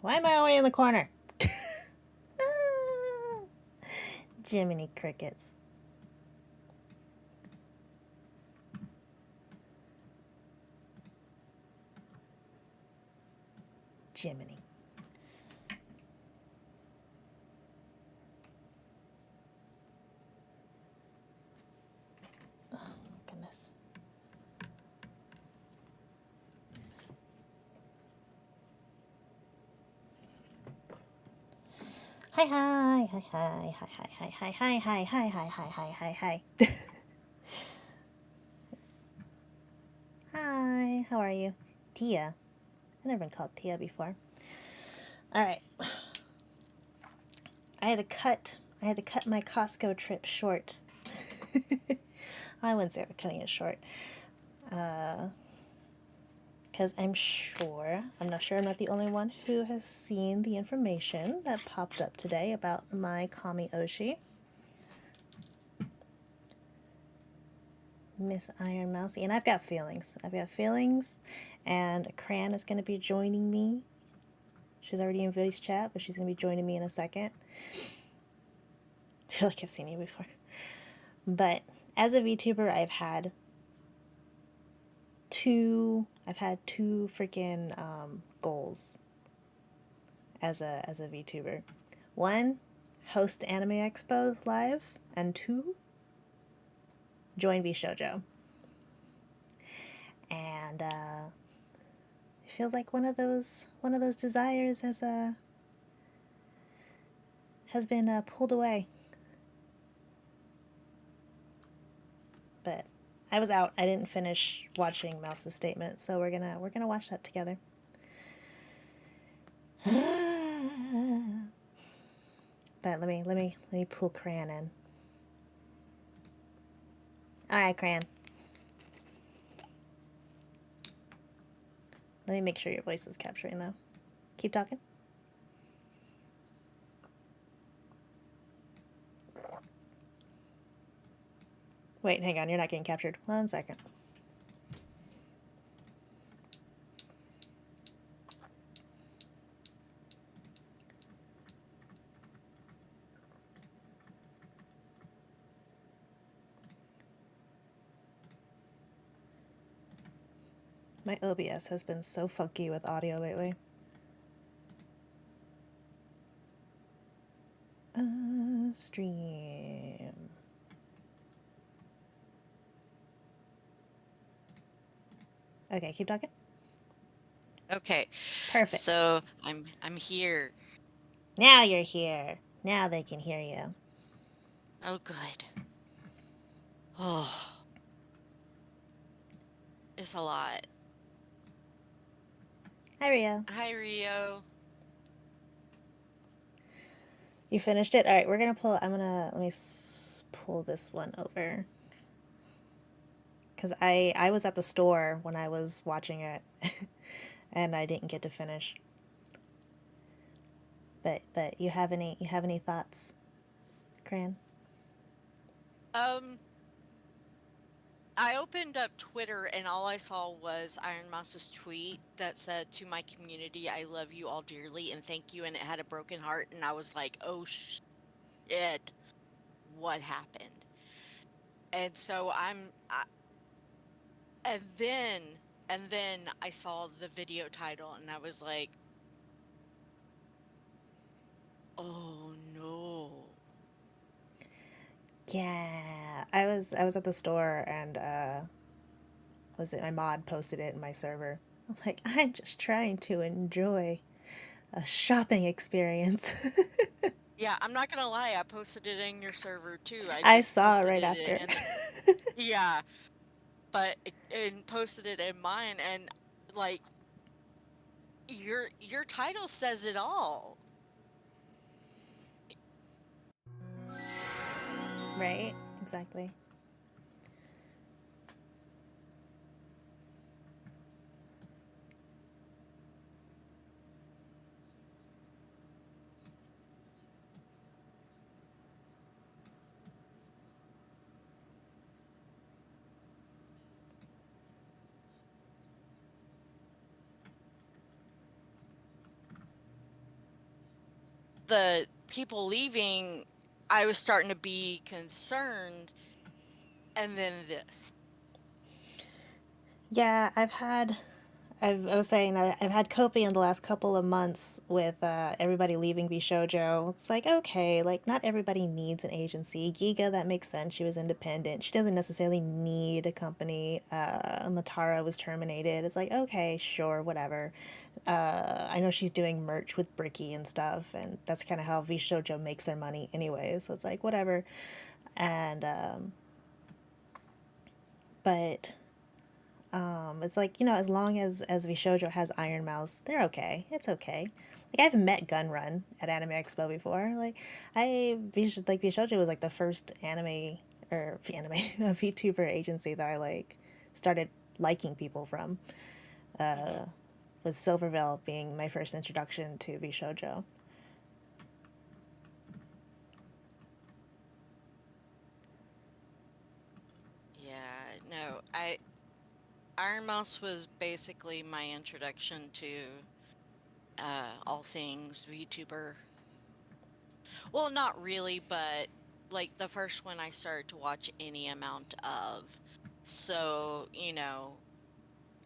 Why am I away in the corner? Jiminy crickets. Jiminy. Oh, goodness. Hi, hi, hi, hi, hi, hi, hi, hi, hi, hi, hi, hi, hi, hi, hi. Hi, how are you? Tia. I've never been called Tia before. Alright. I had to cut my Costco trip short. I wouldn't say I'm cutting it short. Because I'm not sure I'm not the only one who has seen the information that popped up today about my Kami Oshi. Miss Iron Mousey. And I've got feelings. And Cran is going to be joining me. She's already in voice chat, but she's going to be joining me in a second. I feel like I've seen you before. But as a VTuber, I've had two freaking goals as a VTuber. One, host Anime Expo live, and two, join VShojo. And it feels like one of those desires has been pulled away. But I was out. I didn't finish watching Mouse's statement, so we're gonna watch that together. But let me pull Cran in. All right, Cran. Let me make sure your voice is capturing though. Keep talking. Wait, hang on. You're not getting captured. 1 second. My OBS has been so funky with audio lately. Stream. Okay, keep talking. Okay. Perfect. So I'm here. Now you're here. Now they can hear you. Oh, good. Oh, it's a lot. Hi, Rio. Hi, Rio. You finished it? All right, let me pull this one over. Because I was at the store when I was watching it, and I didn't get to finish. But you have any thoughts, Cran? I opened up Twitter and all I saw was Iron Mouse's tweet that said, "To my community, I love you all dearly and thank you." And it had a broken heart, and I was like, "Oh shit, what happened?" And so and then I saw the video title, and I was like, "Oh no." Yeah, I was at the store and my mod posted it in my server. I'm like, I'm just trying to enjoy a shopping experience. Yeah, I'm not gonna lie, I posted it in your server too. I I just saw it posted right it after. in, yeah, and posted it in mine, and like your title says it all. Right? Exactly. the people leaving, I was starting to be concerned, and then this. Yeah, I was saying I've had coping in the last couple of months with everybody leaving Bishojo. It's like, okay, like not everybody needs an agency. Giga, that makes sense. She was independent. She doesn't necessarily need a company. Matara was terminated. It's like, okay, sure, whatever. I know she's doing merch with Bricky and stuff, and that's kind of how Bishojo makes their money anyway. So it's like, whatever. And but it's like, as long as Vishojo has Iron Mouse, they're okay. It's okay. Like I've met Gunrun at Anime Expo before. Like Vishojo was like the first anime VTuber agency that I like started liking people from. Hmm. With Silverville being my first introduction to Vishojo. Yeah, no, Iron Mouse was basically my introduction to all things VTuber. Well, not really, but like the first one I started to watch any amount of. So,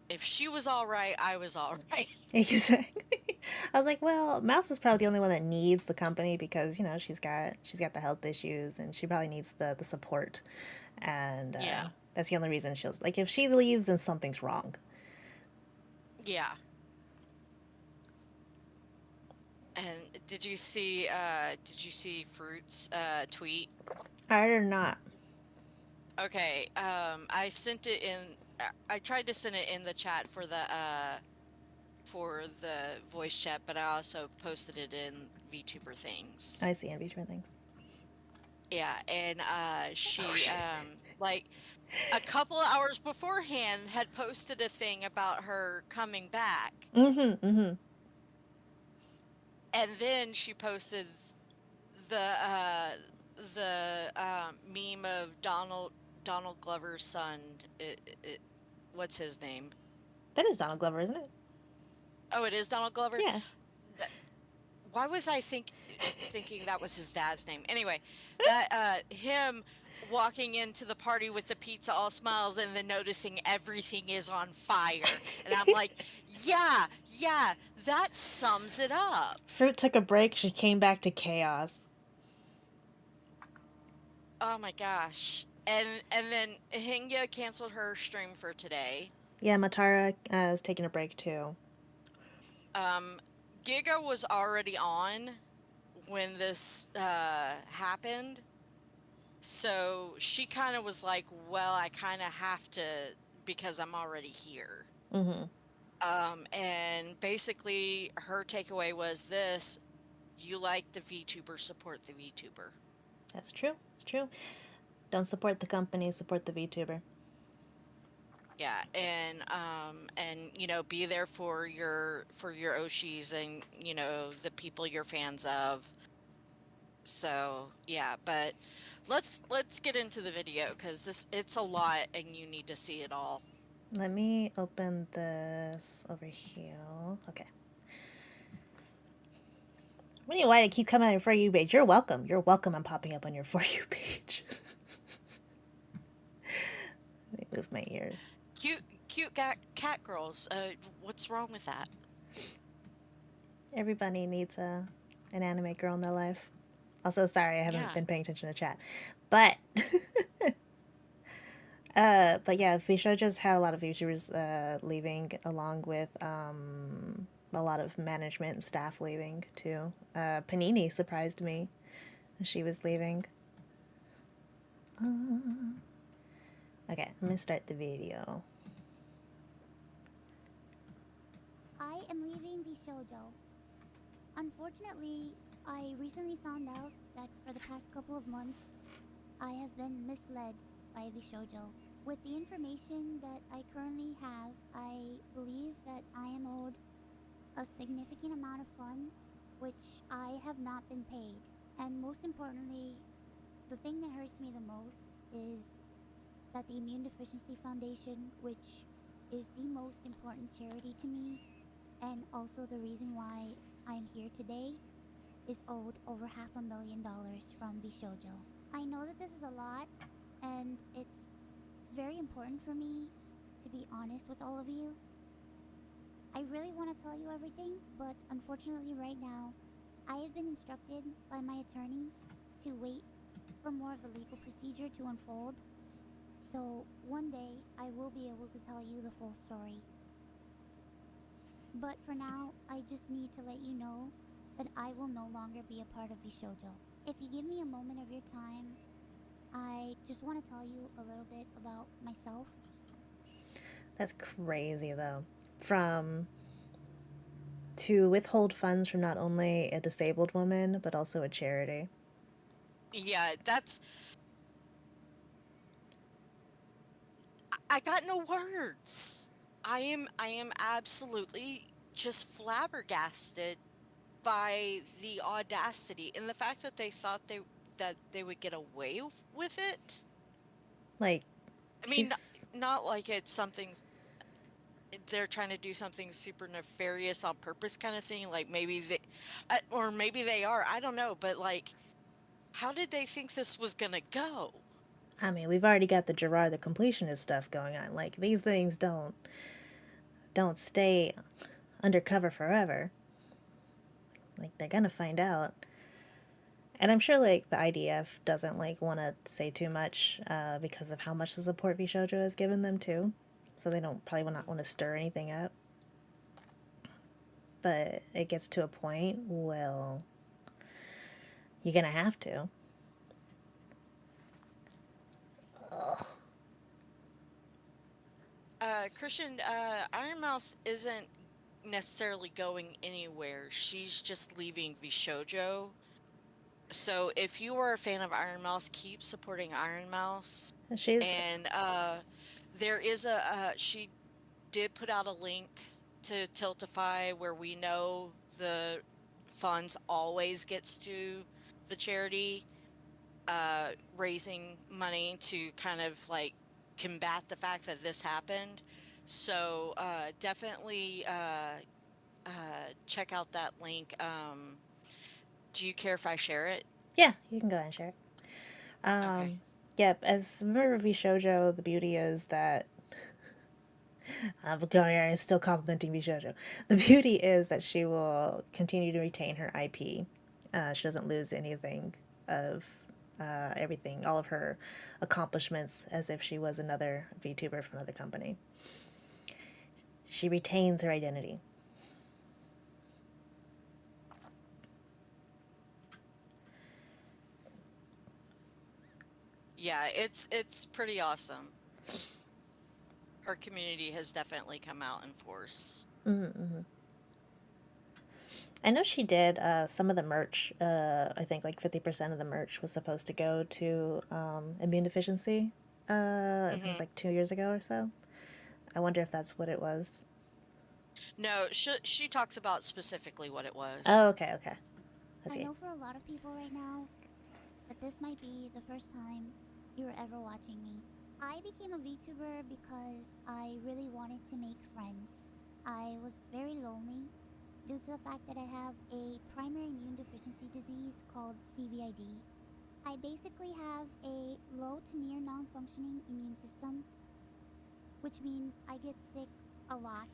if she was all right, I was all right. Exactly. I was like, well, Mouse is probably the only one that needs the company because she's got the health issues and she probably needs the support, and Yeah. that's the only reason she'll like if she leaves then something's wrong. Yeah. And did you see Fruit's tweet? I or not. Okay, I sent it in I tried to send it in the chat for the voice chat, but I also posted it in VTuber things. I see envy twin things. Yeah, and Oh she shit. like a couple of hours beforehand had posted a thing about her coming back. Mm-hmm. Mm-hmm. And then she posted the uh meme of Donald Glover's son. What's his name? That is Donald Glover, isn't it? Oh, it is Donald Glover. Yeah. Th- Why was I thinking that was his dad's name? Anyway, that him walking into the party with the pizza all smiles and then noticing everything is on fire. And I'm like, yeah, yeah, that sums it up. Fruit took a break. She came back to chaos. Oh my gosh. And then Hingya canceled her stream for today. Yeah, Matara is taking a break too. Um, Giga was already on when this happened. So she kind of was like, well, I kind of have to because I'm already here. Mm-hmm. And basically her takeaway was this: you like the VTuber, support the VTuber. That's true. It's true. Don't support the company, support the VTuber. Yeah, and be there for your Oshis and the people you're fans of. So, yeah, but let's get into the video because it's a lot and you need to see it all. Let me open this over here. Okay. What do you want to keep coming on your For You page? You're welcome. You're welcome. I'm popping up on your For You page. Let me move my ears. Cute cat girls. What's wrong with that? Everybody needs an anime girl in their life. Also, sorry, I haven't Yeah. been paying attention to chat. But, but yeah, Visho just had a lot of YouTubers leaving, along with a lot of management and staff leaving too. Panini surprised me. She was leaving. Okay, I'm gonna start the video. I am leaving the shoujo. Unfortunately, I recently found out that for the past couple of months, I have been misled by the shoujo. With the information that I currently have, I believe that I am owed a significant amount of funds, which I have not been paid. And most importantly, the thing that hurts me the most is that the Immune Deficiency Foundation, which is the most important charity to me, and also the reason why I'm here today, is owed over $500,000 from Bishojo. I know that this is a lot, and it's very important for me to be honest with all of you. I really want to tell you everything, but unfortunately, right now, I have been instructed by my attorney to wait for more of the legal procedure to unfold. So one day, I will be able to tell you the full story. But for now, I just need to let you know that I will no longer be a part of Bishojo. If you give me a moment of your time, I just want to tell you a little bit about myself. That's crazy, though. To withhold funds from not only a disabled woman, but also a charity. Yeah, that's. I got no words. I am absolutely just flabbergasted by the audacity and the fact that they thought they would get away with it. Like, I mean, she's. not like it's something they're trying to do something super nefarious on purpose kind of thing. Like maybe they, or maybe they are. I don't know. But like, how did they think this was gonna go? I mean, we've already got the Gerard the Completionist stuff going on. Like, these things don't stay undercover forever. Like, they're gonna find out. And I'm sure, like, the IDF doesn't, like, want to say too much because of how much the support Vishojo has given them, too. So they don't probably will not want to stir anything up. But it gets to a point, well, you're gonna have to. Ugh. Christian, Iron Mouse isn't necessarily going anywhere. She's just leaving Vishojo. So if you are a fan of Iron Mouse, keep supporting Iron Mouse. She's. And there is she did put out a link to Tiltify where we know the funds always gets to the charity, raising money to kind of like combat the fact that this happened. So definitely check out that link. Do you care if I share it? Yeah, you can go ahead and share it. Okay. Yep, as a member of Vishojo, the beauty is that I'm going here and still complimenting Bishojo. The beauty is that she will continue to retain her IP. She doesn't lose anything of everything, all of her accomplishments, as if she was another VTuber from another company. She retains her identity. Yeah, it's pretty awesome. Our community has definitely come out in force. Mm-hmm. I know she did some of the merch. I think like 50% of the merch was supposed to go to immune deficiency. It was Hmm. like 2 years ago or so. I wonder if that's what it was. No, she talks about specifically what it was. Oh, okay, okay. I I see. know for a lot of people right now that this might be the first time you're ever watching me. I became a VTuber because I really wanted to make friends. I was very lonely due to the fact that I have a primary immune deficiency disease called CVID. I basically have a low to near non functioning immune system, which means I get sick a lot,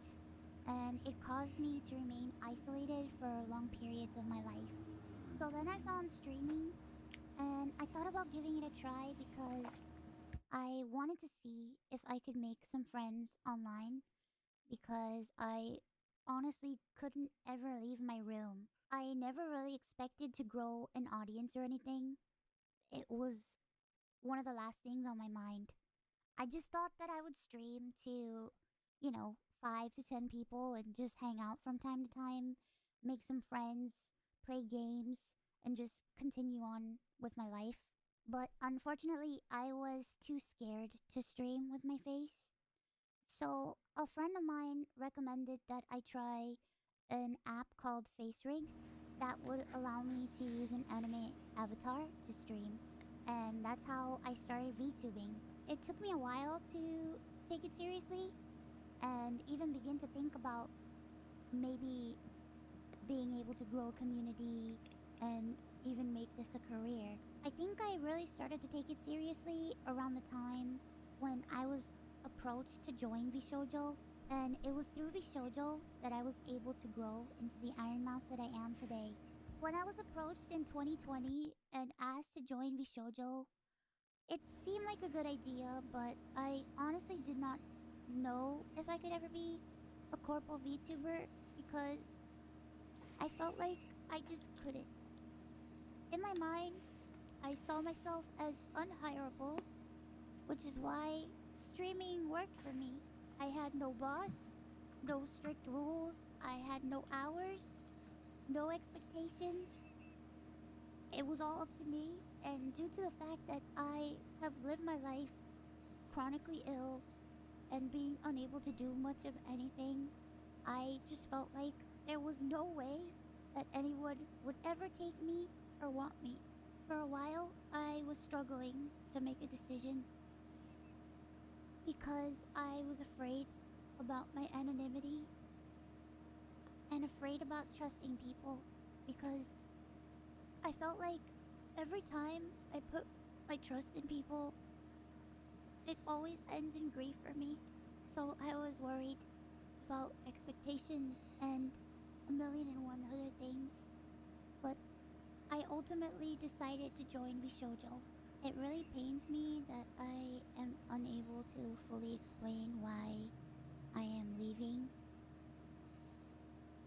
and it caused me to remain isolated for long periods of my life. So then I found streaming, and I thought about giving it a try because I wanted to see if I could make some friends online because I honestly couldn't ever leave my room. I never really expected to grow an audience or anything. It was one of the last things on my mind. I just thought that I would stream to, 5 to 10 people and just hang out from time to time, make some friends, play games, and just continue on with my life. But unfortunately, I was too scared to stream with my face. So, a friend of mine recommended that I try an app called FaceRig that would allow me to use an anime avatar to stream. And that's how I started VTubing. It took me a while to take it seriously and even begin to think about maybe being able to grow a community and even make this a career. I think I really started to take it seriously around the time when I was approached to join VShojo, and it was through VShojo that I was able to grow into the Iron Mouse that I am today. When I was approached in 2020 and asked to join VShojo, it seemed like a good idea, but I honestly did not know if I could ever be a corporal VTuber because I felt like I just couldn't. In my mind, I saw myself as unhireable, which is why streaming worked for me. I had no boss, no strict rules, I had no hours, no expectations. It was all up to me, and due to the fact that I have lived my life chronically ill and being unable to do much of anything, I just felt like there was no way that anyone would ever take me or want me. For a while, I was struggling to make a decision because I was afraid about my anonymity and afraid about trusting people because I felt like every time I put my trust in people, it always ends in grief for me. So I was worried about expectations and a million and one other things. But I ultimately decided to join Bishojo. It really pains me that I am unable to fully explain why I am leaving.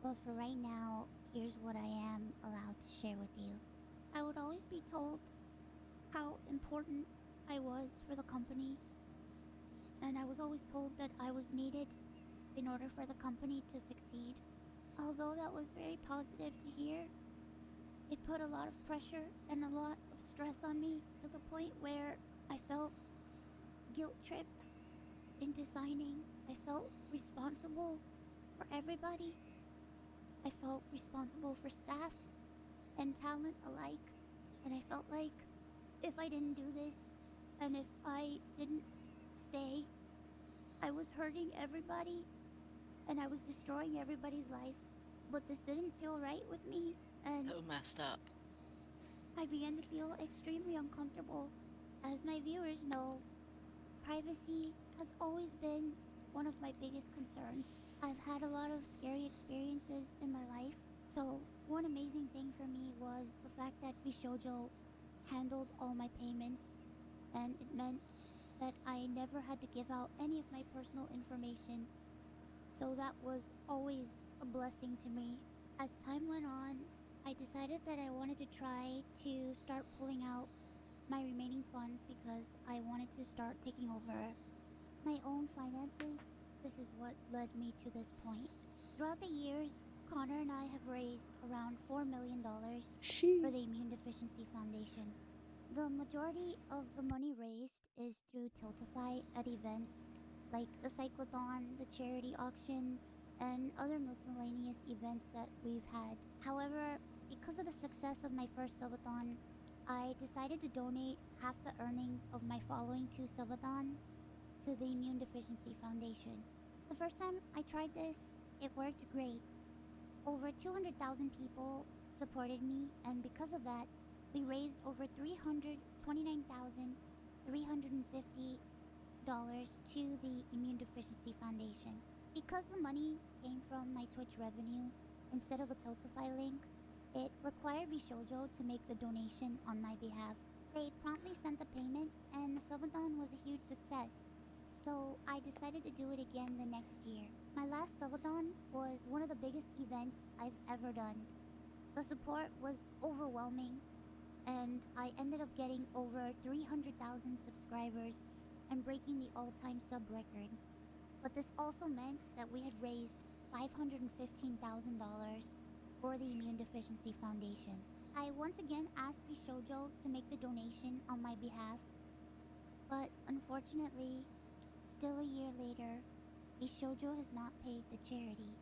But for right now, here's what I am allowed to share with you. I would always be told how important I was for the company, and I was always told that I was needed in order for the company to succeed. Although that was very positive to hear, it put a lot of pressure and a lot of stress on me to the point where I felt guilt tripped into signing. I felt responsible for everybody. I felt responsible for staff and talent alike. And I felt like if I didn't do this and if I didn't stay, I was hurting everybody and I was destroying everybody's life. But this didn't feel right with me, and So messed up. I began to feel extremely uncomfortable. As my viewers know, privacy has always been one of my biggest concerns. I've had a lot of scary experiences in my life, so one amazing thing for me was the fact that Bishojo handled all my payments, and it meant that I never had to give out any of my personal information, so that was always a blessing to me. As time went on, I decided that I wanted to try to start pulling out my remaining funds because I wanted to start taking over my own finances. This is what led me to this point. Throughout the years, Connor and I have raised around $4 million for the Immune Deficiency Foundation. The majority of the money raised is through Tiltify at events like the Cyclothon, the charity auction, and other miscellaneous events that we've had. However, because of the success of my first subathon, I decided to donate half the earnings of my following two subathons to the Immune Deficiency Foundation. The first time I tried this, it worked great. Over 200,000 people supported me, and because of that, we raised over $329,350 to the Immune Deficiency Foundation. Because the money came from my Twitch revenue instead of a Tiltify link, it required Bishojo to make the donation on my behalf. They promptly sent the payment, and the subathon was a huge success. So I decided to do it again the next year. My last subathon was one of the biggest events I've ever done. The support was overwhelming, and I ended up getting over 300,000 subscribers and breaking the all-time sub record. But this also meant that we had raised $515,000 for the Immune Deficiency Foundation. I once again asked Bishojo to make the donation on my behalf, but unfortunately, still a year later, Bishojo has not paid the charity.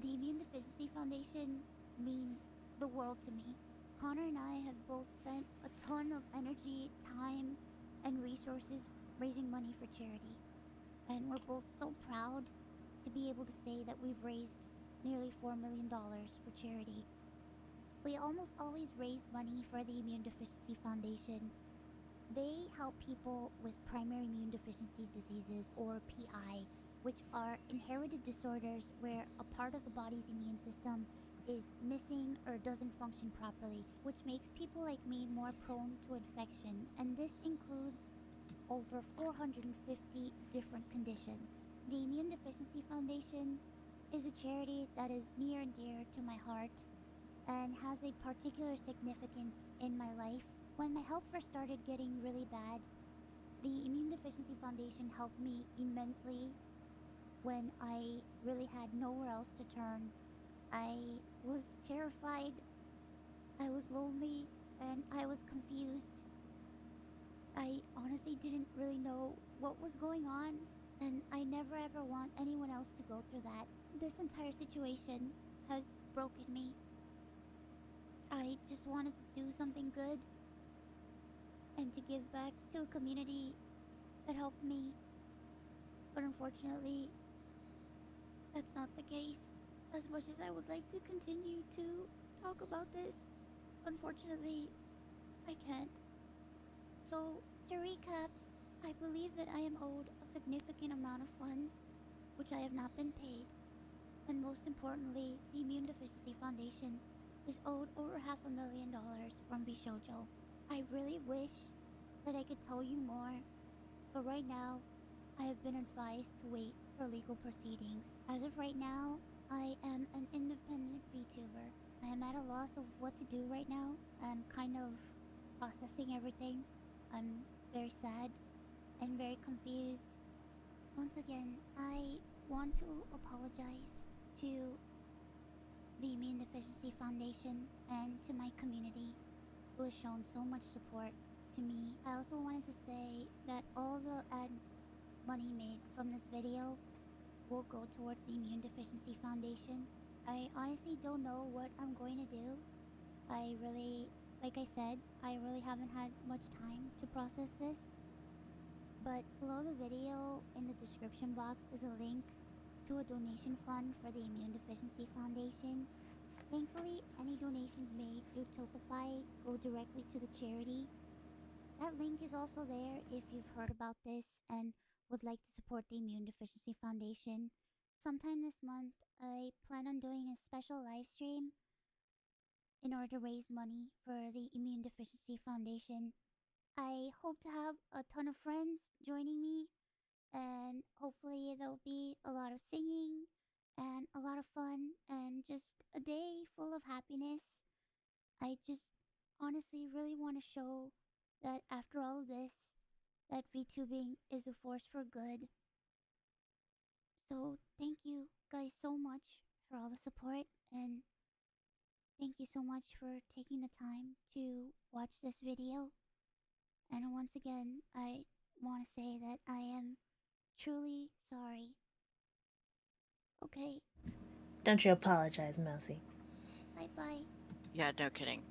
The Immune Deficiency Foundation means the world to me. Connor and I have both spent a ton of energy, time, and resources raising money for charity. And we're both so proud to be able to say that we've raised nearly $4 million for charity. We almost always raise money for the Immune Deficiency Foundation. They help people with primary immune deficiency diseases, or PI, which are inherited disorders where a part of the body's immune system is missing or doesn't function properly, which makes people like me more prone to infection. And this includes over 450 different conditions. The Immune Deficiency Foundation is a charity that is near and dear to my heart and has a particular significance in my life. When my health first started getting really bad, the Immune Deficiency Foundation helped me immensely when I really had nowhere else to turn. I was terrified, I was lonely, and I was confused. I honestly didn't really know what was going on, and I never ever want anyone else to go through that. This entire situation has broken me. I just wanted to do something good and to give back to a community that helped me. But unfortunately, that's not the case. As much as I would like to continue to talk about this, unfortunately, I can't. So, to recap, I believe that I am owed a significant amount of funds, which I have not been paid. And most importantly, the Immune Deficiency Foundation is owed over $500,000 from Bishojo. I really wish that I could tell you more, but right now, I have been advised to wait for legal proceedings. As of right now, I am an independent VTuber. I am at a loss of what to do right now. I'm kind of processing everything. I'm very sad and very confused. Once again, I want to apologize to the Immune Deficiency Foundation and to my community who has shown so much support to me. I also wanted to say that all the ad money made from this video will go towards the Immune Deficiency Foundation. I honestly don't know what I'm going to do. Like I said, I really haven't had much time to process this. But below the video in the description box is a link to a donation fund for the Immune Deficiency Foundation. Thankfully, any donations made through Tiltify go directly to the charity. That link is also there if you've heard about this and would like to support the Immune Deficiency Foundation. Sometime this month, I plan on doing a special live stream in order to raise money for the Immune Deficiency Foundation. I hope to have a ton of friends joining me, and hopefully there'll be a lot of singing and a lot of fun and just a day full of happiness. I just honestly really want to show that after all of this, that VTubing is a force for good. So thank you guys so much for all the support, and thank you so much for taking the time to watch this video. And once again, I want to say that I am truly sorry. Okay, Don't you apologize, Mousy. bye-bye. Yeah, no kidding.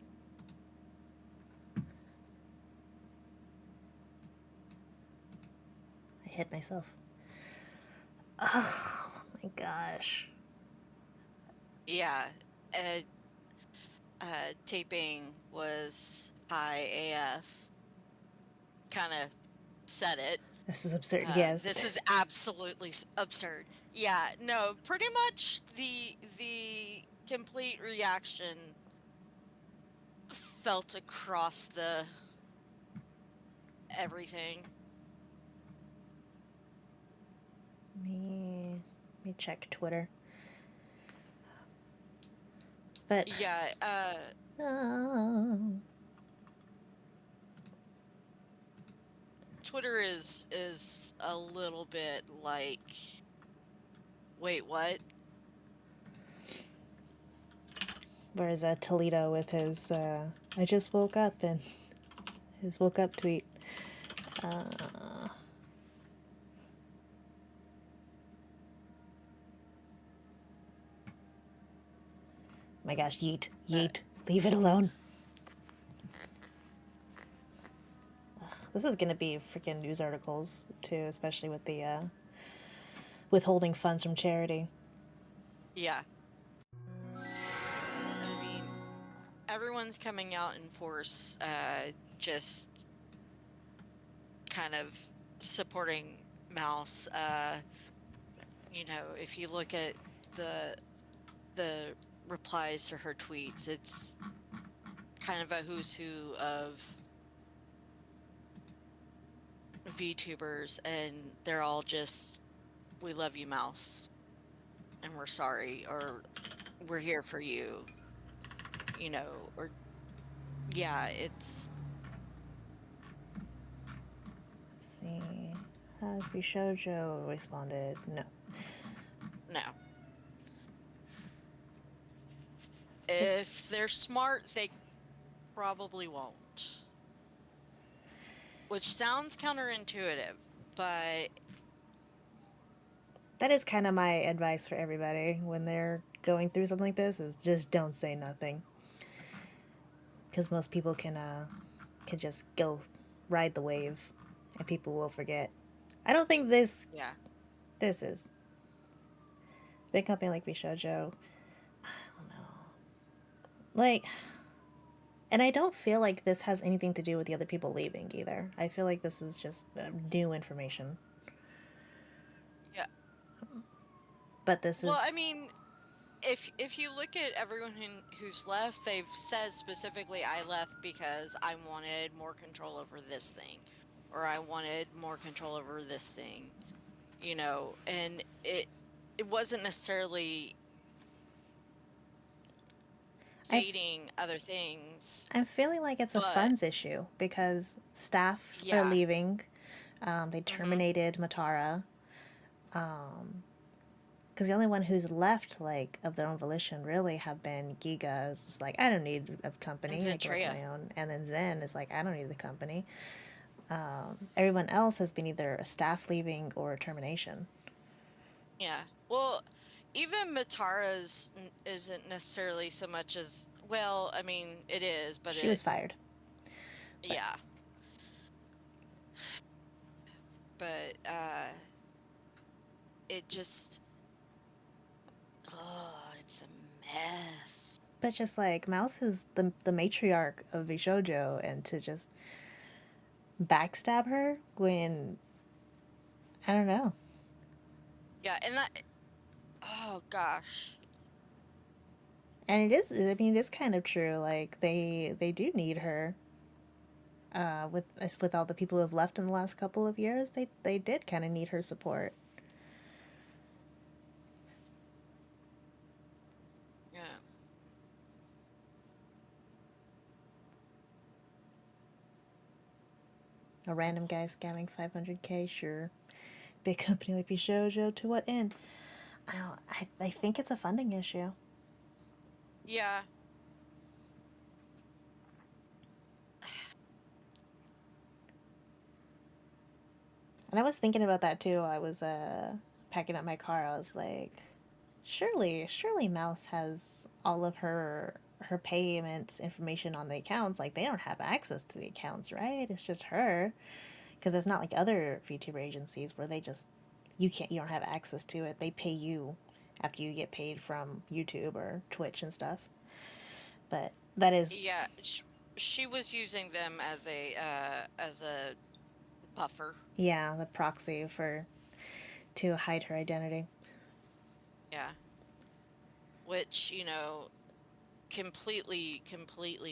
I hit myself. Oh my gosh. Yeah, taping was high AF. Kind of said it. This is absurd. Yes. This is absolutely absurd. Yeah, no, pretty much the complete reaction felt across the everything. Let me check Twitter. But Yeah, oh. Twitter is a little bit like, wait, what? Where's Toledo with his I just woke up and his woke up tweet. My gosh, yeet, leave it alone. Ugh, this is gonna be freaking news articles too, especially with the withholding funds from charity. Yeah. I mean, everyone's coming out in force, just kind of supporting Mouse. You know, if you look at the replies to her tweets, it's kind of a who's who of VTubers, and they're all just, we love you, Mouse, and we're sorry, or we're here for you, you know, or yeah, it's Let's see. Has Bishoujo responded? No. no. If they're smart, they probably won't. Which sounds counterintuitive, but That is kind of my advice for everybody when they're going through something like this: is just don't say nothing, because most people can just go ride the wave, and people will forget. I don't think yeah. this is big company like Bishoujo. I don't know, like, and I don't feel like this has anything to do with the other people leaving either. I feel like this is just new information. Yeah. But this Well, I is mean, if you look at everyone who's left, they've said specifically, I left because I wanted more control over this thing, or I wanted more control over this thing, you know, and it wasn't necessarily I stating other things, I'm feeling like it's a but funds issue because staff are yeah. leaving. They Mhm. terminated Matara. Because the only one who's left, like, of their own volition, really have been Giga. Is just like, I don't need a And company. I can work on Zentrea. my own. And then Zen is like, I don't need the company. Everyone else has been either a staff leaving or a termination. Yeah. Well, even Matara's isn't necessarily so much as, well, I mean, it is, but She was fired. But yeah. But it just, oh, it's a mess. but just like Mouse is the matriarch of Vishojo, and to just backstab her when I don't know. Yeah, and that, oh gosh. And it is. I mean, it is kind of true. Like they do need her. With all the people who have left in the last couple of years, they did kind of need her support. Yeah. A random guy scamming 500K, sure. Big company like Bishojo, to what end? I don't. I think it's a funding issue. Yeah. And I was thinking about that too. I was packing up my car. I was like, surely Mouse has all of her payments information on the accounts. Like, they don't have access to the accounts, right? It's just her. Because it's not like other VTuber agencies where they just you don't have access to it. They pay you after you get paid from YouTube or Twitch and stuff. But that is, Yeah. She was using them as a buffer. yeah, the proxy for to hide her identity. Yeah. Which, you know, completely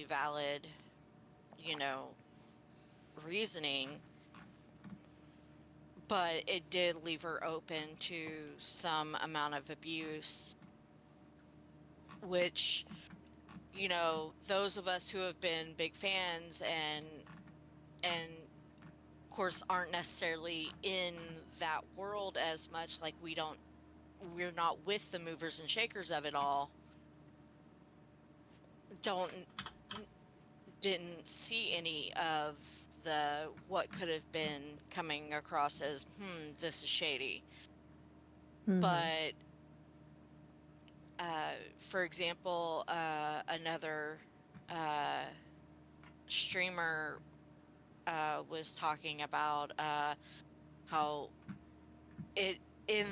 valid, you know, reasoning, but it did leave her open to some amount of abuse, which, you know, those of us who have been big fans and of course aren't necessarily in that world as much, like we're not with the movers and shakers of it all, don't didn't see any of the what could have been coming across as this is shady. Mm-hmm. But for example, another uh, streamer was talking about how it in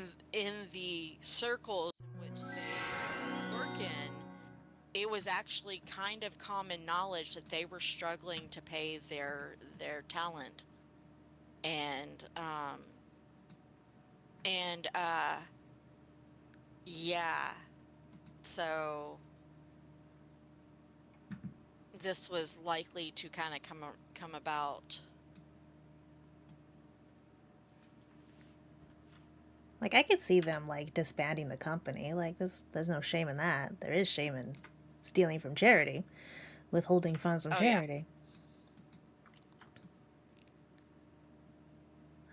the circles in which they work in, it was actually kind of common knowledge that they were struggling to pay their talent. And and yeah, so this was likely to kind of come about. Like, I could see them, like, disbanding the company. Like, there's no shame in that. There is shame in stealing from charity, withholding funds from Oh yeah. charity.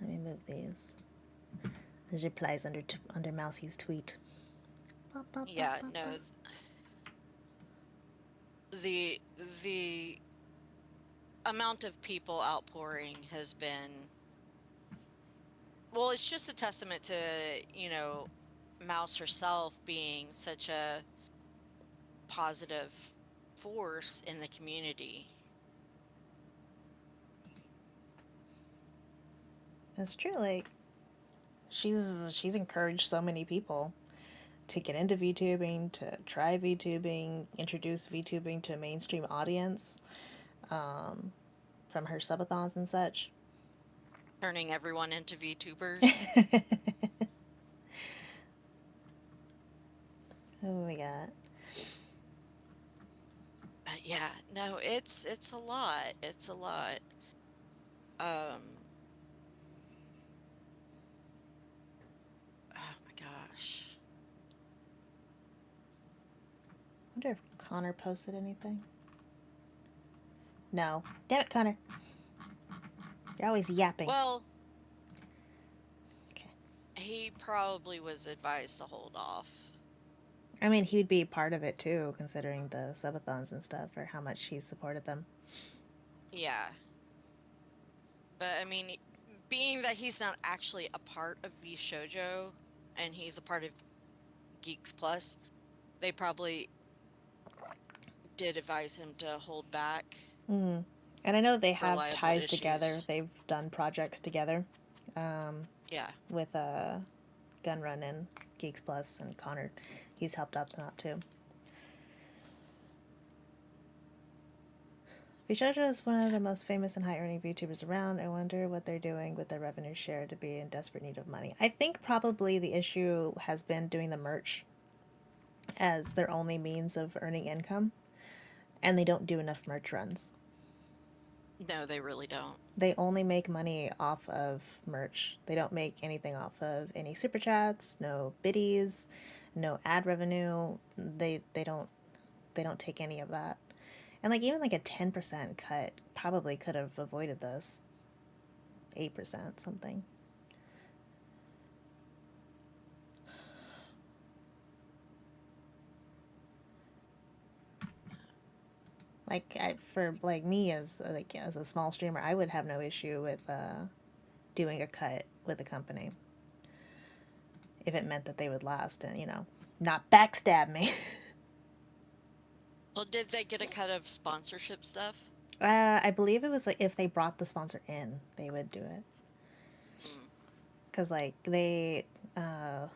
Let me move these. There's replies under Mousie's tweet. Yeah, no, the the amount of people outpouring has been, well, it's just a testament to, Mouse herself being such a positive force in the community. That's true. Like, she's encouraged so many people to get into VTubing, to try VTubing, introduce VTubing to a mainstream audience, from her subathons and such. Turning everyone into VTubers. Oh my god. Yeah, no, it's a lot. It's a lot. Um, oh my gosh. I wonder if Connor posted anything. No. Damn it, Connor. You're always yapping. Well, Okay. he probably was advised to hold off. I mean, he'd be part of it too, considering the subathons and stuff, or how much he supported them. Yeah. But I mean, being that he's not actually a part of VShojo and he's a part of Geeks Plus, they probably did advise him to hold back Mm. And I know they for have liable ties together. issues. They've done projects together, Yeah. with Gunrun and Geeks Plus, and Connor. He's helped out them out too. VShojo is one of the most famous and high-earning VTubers around. I wonder what they're doing with their revenue share to be in desperate need of money. I think probably the issue has been doing the merch as their only means of earning income, and they don't do enough merch runs. No, they really don't. They only make money off of merch. They don't make anything off of any super chats, no biddies, no ad revenue. They don't take any of that. And like even like a 10% cut probably could have avoided this. 8% something. Like for like me as a small streamer, I would have no issue with doing a cut with the company if it meant that they would last and not backstab me. Well, did they get a cut of sponsorship stuff? I believe it was like if they brought the sponsor in, they would do it. Mm. Because like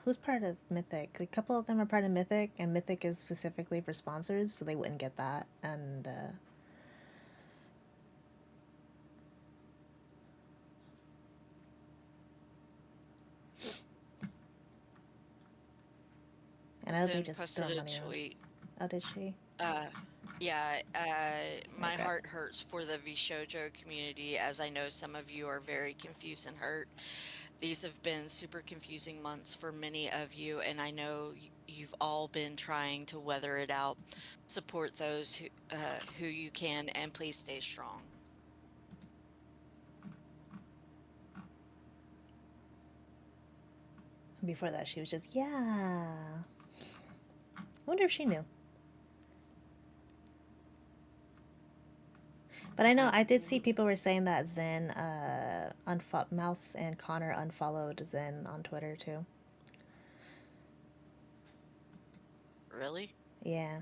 who's part of Mythic? A couple of them are part of Mythic, and Mythic is specifically for sponsors, so they wouldn't get that. And I know they Sin just throw posted a money around. tweet. Oh, did she? Yeah, my Okay. heart hurts for the VShojo community, as I know some of you are very confused and hurt. These have been super confusing months for many of you, and I know you've all been trying to weather it out. Support those who you can, and please stay strong. Before that, she was just yeah. I wonder if she knew. But I know I did see people were saying that Zen, Mouse and Connor unfollowed Zen on Twitter too. Really? Yeah.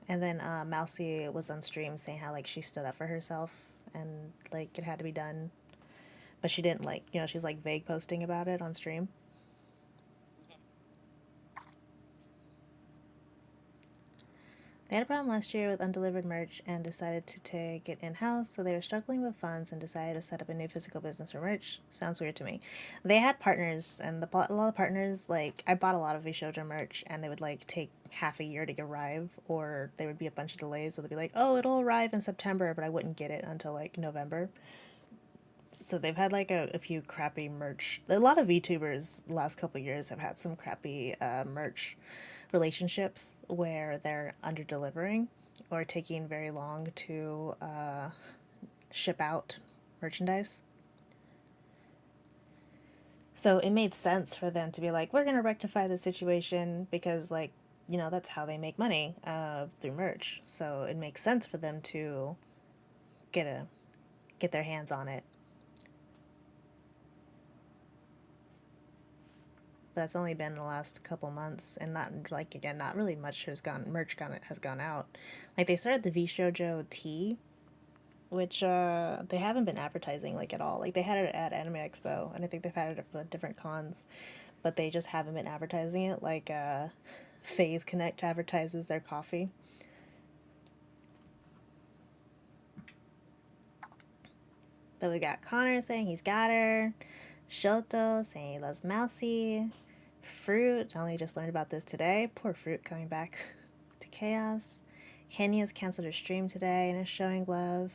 And then Mousy was on stream saying how like she stood up for herself and like it had to be done but she didn't like, she's like vague posting about it on stream. They had a problem last year with undelivered merch and decided to take it in-house, so they were struggling with funds and decided to set up a new physical business for merch. Sounds weird to me. They had partners, and a lot of partners, like, I bought a lot of VShojo merch, and they would, like, take half a year to arrive, or there would be a bunch of delays, so they'd be like, oh, it'll arrive in September, but I wouldn't get it until, like, November. So they've had, like, a few crappy merch. A lot of VTubers the last couple years have had some crappy merch relationships where they're under delivering or taking very long to ship out merchandise. So it made sense for them to be like, we're going to rectify the situation because, like, that's how they make money through merch. So it makes sense for them to get their hands on it. But that's only been the last couple months, and not really much has gone out. Like, they started the VShojo tea, which they haven't been advertising like at all. Like, they had it at Anime Expo, and I think they've had it at different cons, but they just haven't been advertising it like Phase Connect advertises their coffee. But we got Connor saying he's got her, Shoto saying he loves Mousy, Fruit, I only just learned about this today. Poor Fruit coming back to Chaos. Hanya has canceled her stream today and is showing love.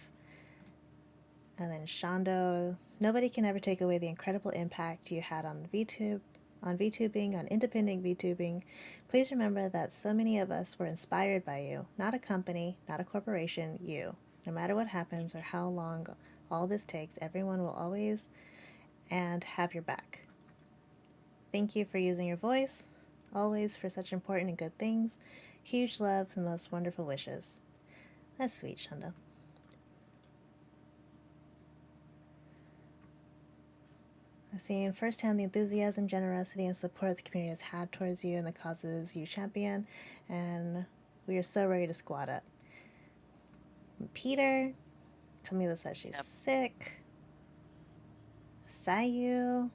And then Shando, nobody can ever take away the incredible impact you had on VTubing, on independent VTubing. Please remember that so many of us were inspired by you. Not a company, not a corporation, you. No matter what happens or how long all this takes, everyone will always and have your back. Thank you for using your voice, always for such important and good things. Huge love and most wonderful wishes. That's sweet, Shunda. I've seen firsthand the enthusiasm, generosity, and support the community has had towards you and the causes you champion, and we are so ready to squad up. Peter, Camila says she's sick. Sayu.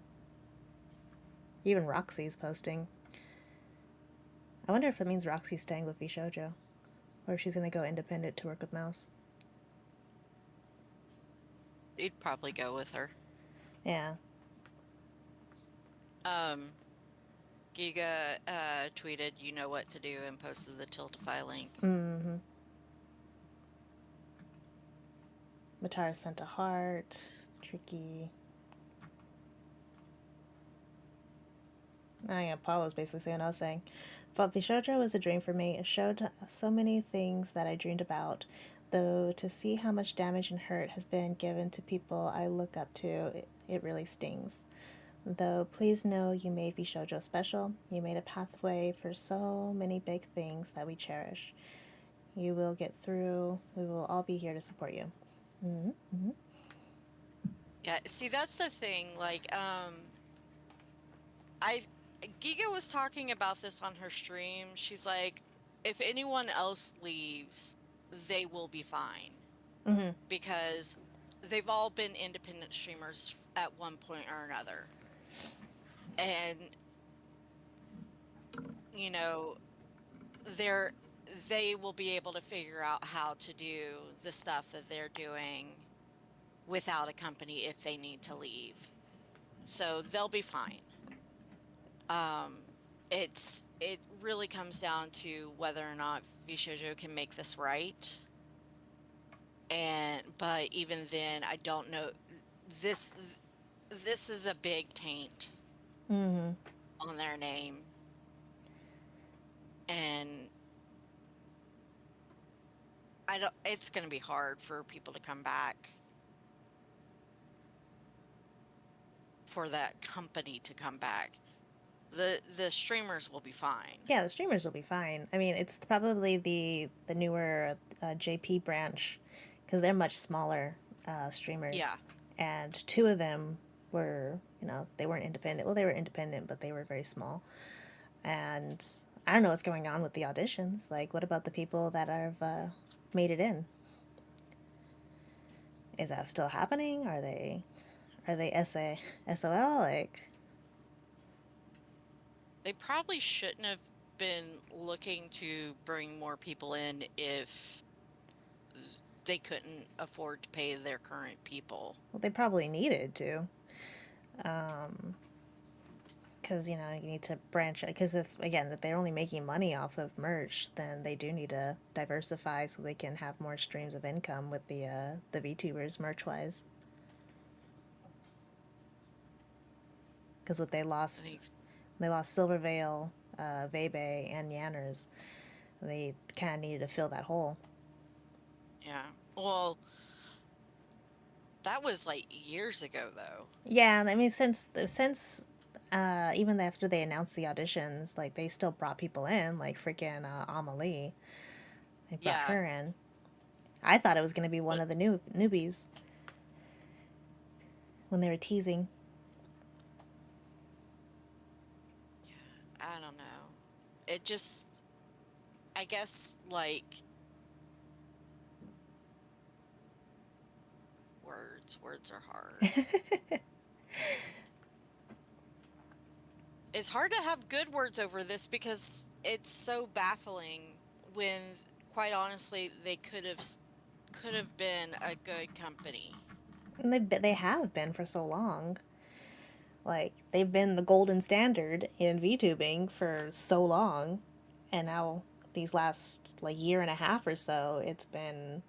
Even Roxy's posting. I wonder if it means Roxy's staying with VShojo, or if she's going to go independent to work with Mouse. He'd probably go with her. Yeah. Giga tweeted, "You know what to do," and posted the Tiltify link. Mm-hmm. Matara sent a heart. Tricky. Oh yeah, Paulo's basically saying what I was saying. But VShojo was a dream for me. It showed so many things that I dreamed about. Though to see how much damage and hurt has been given to people I look up to, it really stings. Though please know you made VShojo special. You made a pathway for so many big things that we cherish. You will get through. We will all be here to support you. Mm-hmm. Mm-hmm. Yeah, see, that's the thing. Like, Giga was talking about this on her stream. She's like, if anyone else leaves, they will be fine. Mm-hmm. Because they've all been independent streamers at one point or another. And, they will be able to figure out how to do the stuff that they're doing without a company if they need to leave. So they'll be fine. It really comes down to whether or not VShojo can make this right. But even then, I don't know. This is a big taint on their name, and it's going to be hard for people to come back, for that company to come back. The streamers will be fine. Yeah, the streamers will be fine. I mean, it's probably the newer JP branch, because they're much smaller streamers. Yeah. And two of them were, they weren't independent. Well, they were independent, but they were very small. And I don't know what's going on with the auditions. Like, what about the people that have made it in? Is that still happening? Are they Are they SOL? Like, They probably shouldn't have been looking to bring more people in if they couldn't afford to pay their current people. well, they probably needed to. Because, you need to branch. Because, if they're only making money off of merch, then they do need to diversify so they can have more streams of income with the VTubers merch-wise. Because what I think, they lost Silvervale, Vebe, and Yanners. They kind of needed to fill that hole. yeah. Well, that was like years ago, though. Yeah, I mean, since even after they announced the auditions, like they still brought people in, like freaking Amelie. They brought Yeah. her in. I thought it was gonna be one But of the newbies when they were teasing. I don't know. It just, I guess, like, words are hard. It's hard to have good words over this because it's so baffling when, quite honestly, they could have been a good company. And they have been for so long. Like they've been the golden standard in VTubing for so long, and now these last like year and a half or so, it's been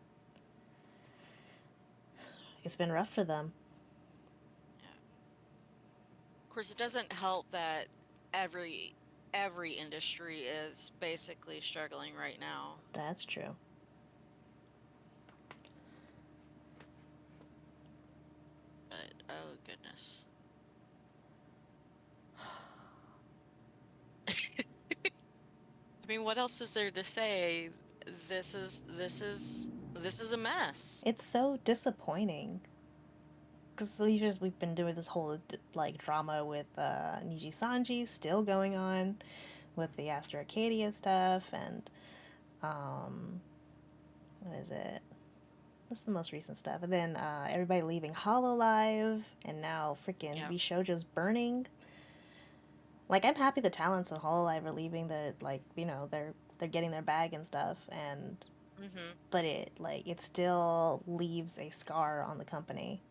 rough for them. Yeah. Of course, it doesn't help that every industry is basically struggling right now. That's true. But oh goodness. I mean, what else is there to say? This is a mess. It's so disappointing because we've been doing this whole like drama with Niji Sanji still going on with the Astro Arcadia stuff and what is it? What's the most recent stuff? And then everybody leaving Hololive, and now freaking Yeah. VShojo's burning. Like I'm happy the talents of Hololive are leaving. The like they're getting their bag and stuff, and but it still leaves a scar on the company.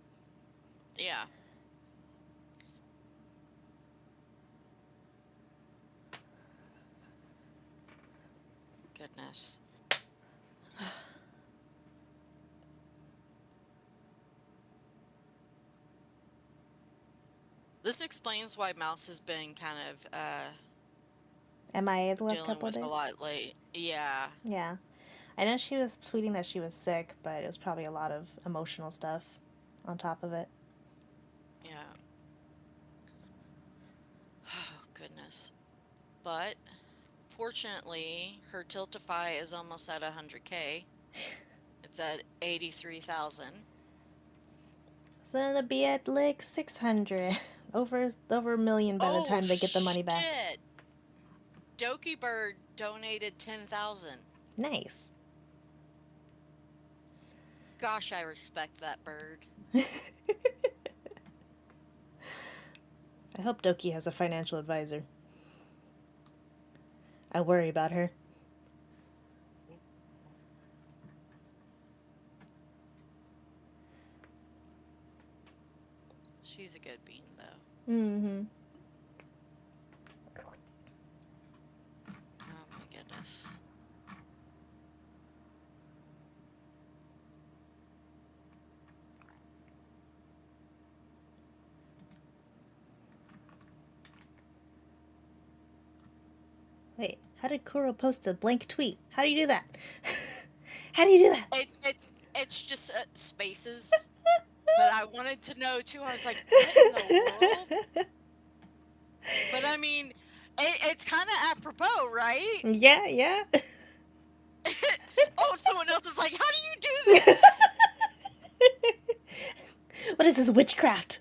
Yeah. Goodness. This explains why Mouse has been kind of MIA the last dealing couple of with a days. lot late. Yeah. Yeah, I know she was tweeting that she was sick, but it was probably a lot of emotional stuff on top of it. Yeah. Oh, goodness. But fortunately, her Tiltify is almost at 100K. It's at 83,000. So it'll be at like 600, over a million by the Oh, time they get the money back. shit. Doki Bird donated 10,000. Nice. Gosh, I respect that bird. I hope Doki has a financial advisor. I worry about her. She's a good bean, though. Mm-hmm. Oh my goodness. Wait, how did Kuro post a blank tweet? How do you do that? How do you do that? It's just spaces. But I wanted to know too. I was like, what in the world? But I mean, it's kind of apropos, right? Yeah, yeah. Oh, someone else is like, how do you do this? What is this, witchcraft?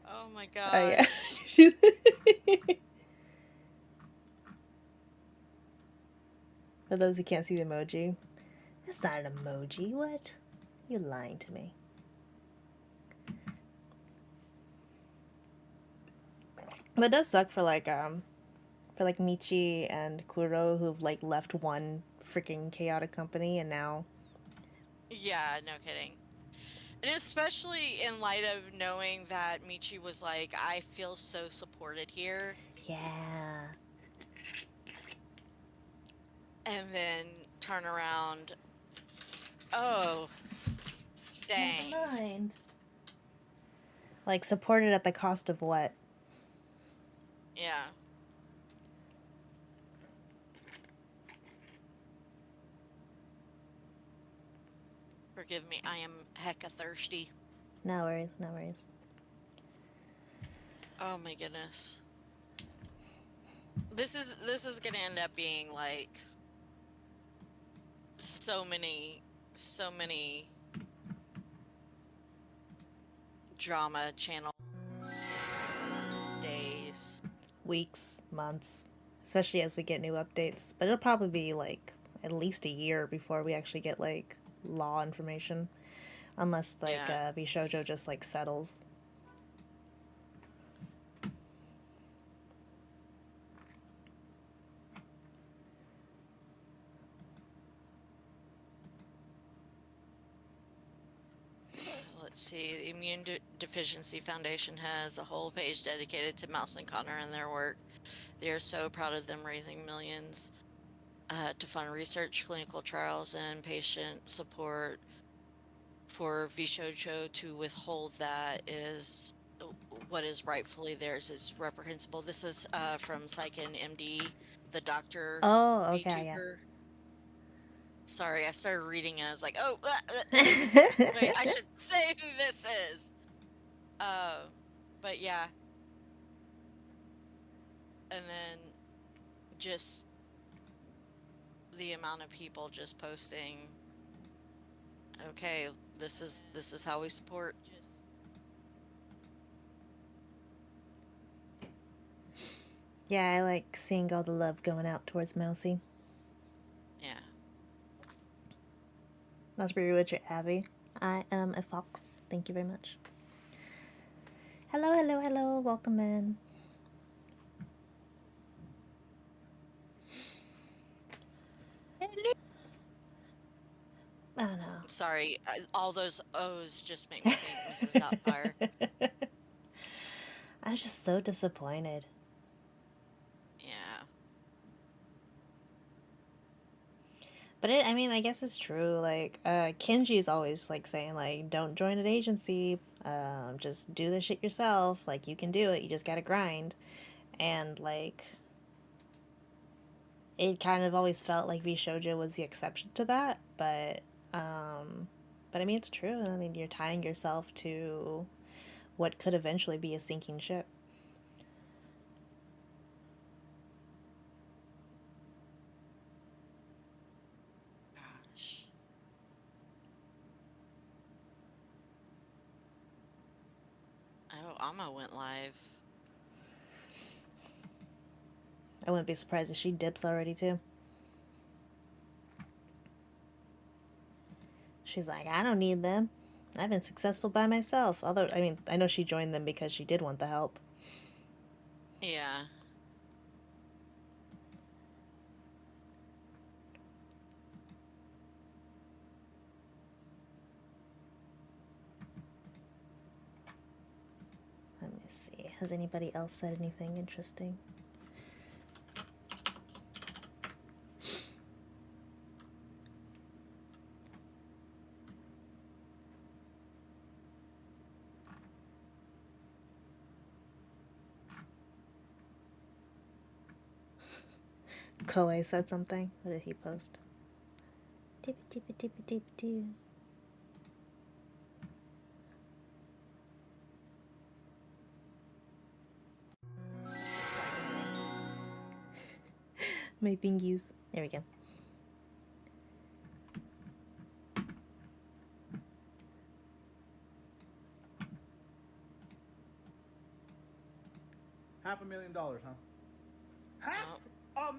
Oh my Oh, yeah. gosh. For those who can't see the emoji, that's not an emoji. What? You're lying to me. That does suck for like Michi and Kuro, who've like left one freaking chaotic company and now. Yeah, no kidding. And especially in light of knowing that Michi was like, I feel so supported here. Yeah. And then turn around. Oh, dang. Never mind. Like supported at the cost of what? Yeah. Forgive me, I am hecka thirsty. No worries, no worries. Oh my goodness. This is gonna end up being like so many drama channel days. Weeks, months, especially as we get new updates. But it'll probably be like at least a year before we actually get like law information, unless like Yeah. Bishoujo just like settles. Let's see. The Deficiency Foundation has a whole page dedicated to Mouse and Connor and their work. They are so proud of them raising millions to fund research, clinical trials, and patient support. For Vishojo to withhold that is what is rightfully theirs is reprehensible. This is from Psychen MD, the doctor Oh, okay, yeah. VTuber. Sorry, I started reading and I was like, oh, wait, I should say who this is. But yeah. And then just the amount of people just posting, okay, this is how we support. Yeah, I like seeing all the love going out towards Mousy. Yeah. That's pretty Richard Abby. I am a fox. Thank you very much. Hello, hello, hello. Welcome in. Oh no. Sorry, all those O's just make me think Mrs. Doubtfire. I was just so disappointed. Yeah. But I mean, I guess it's true. Like, Kenji's always like saying, like, don't join an agency. Just do the shit yourself. Like, you can do it. You just gotta grind. And like, it kind of always felt like Shoujo was the exception to that. But I mean, it's true. I mean, you're tying yourself to what could eventually be a sinking ship. Gosh. Oh, Amma went live. I wouldn't be surprised if she dips already too. She's like, I don't need them. I've been successful by myself. Although, I mean, I know she joined them because she did want the help. Yeah. Let me see. Has anybody else said anything interesting? Koei said something. What did he post? Dip, dip, dip, dip, dip. My thingies. There we go. $500,000, huh? $500,000.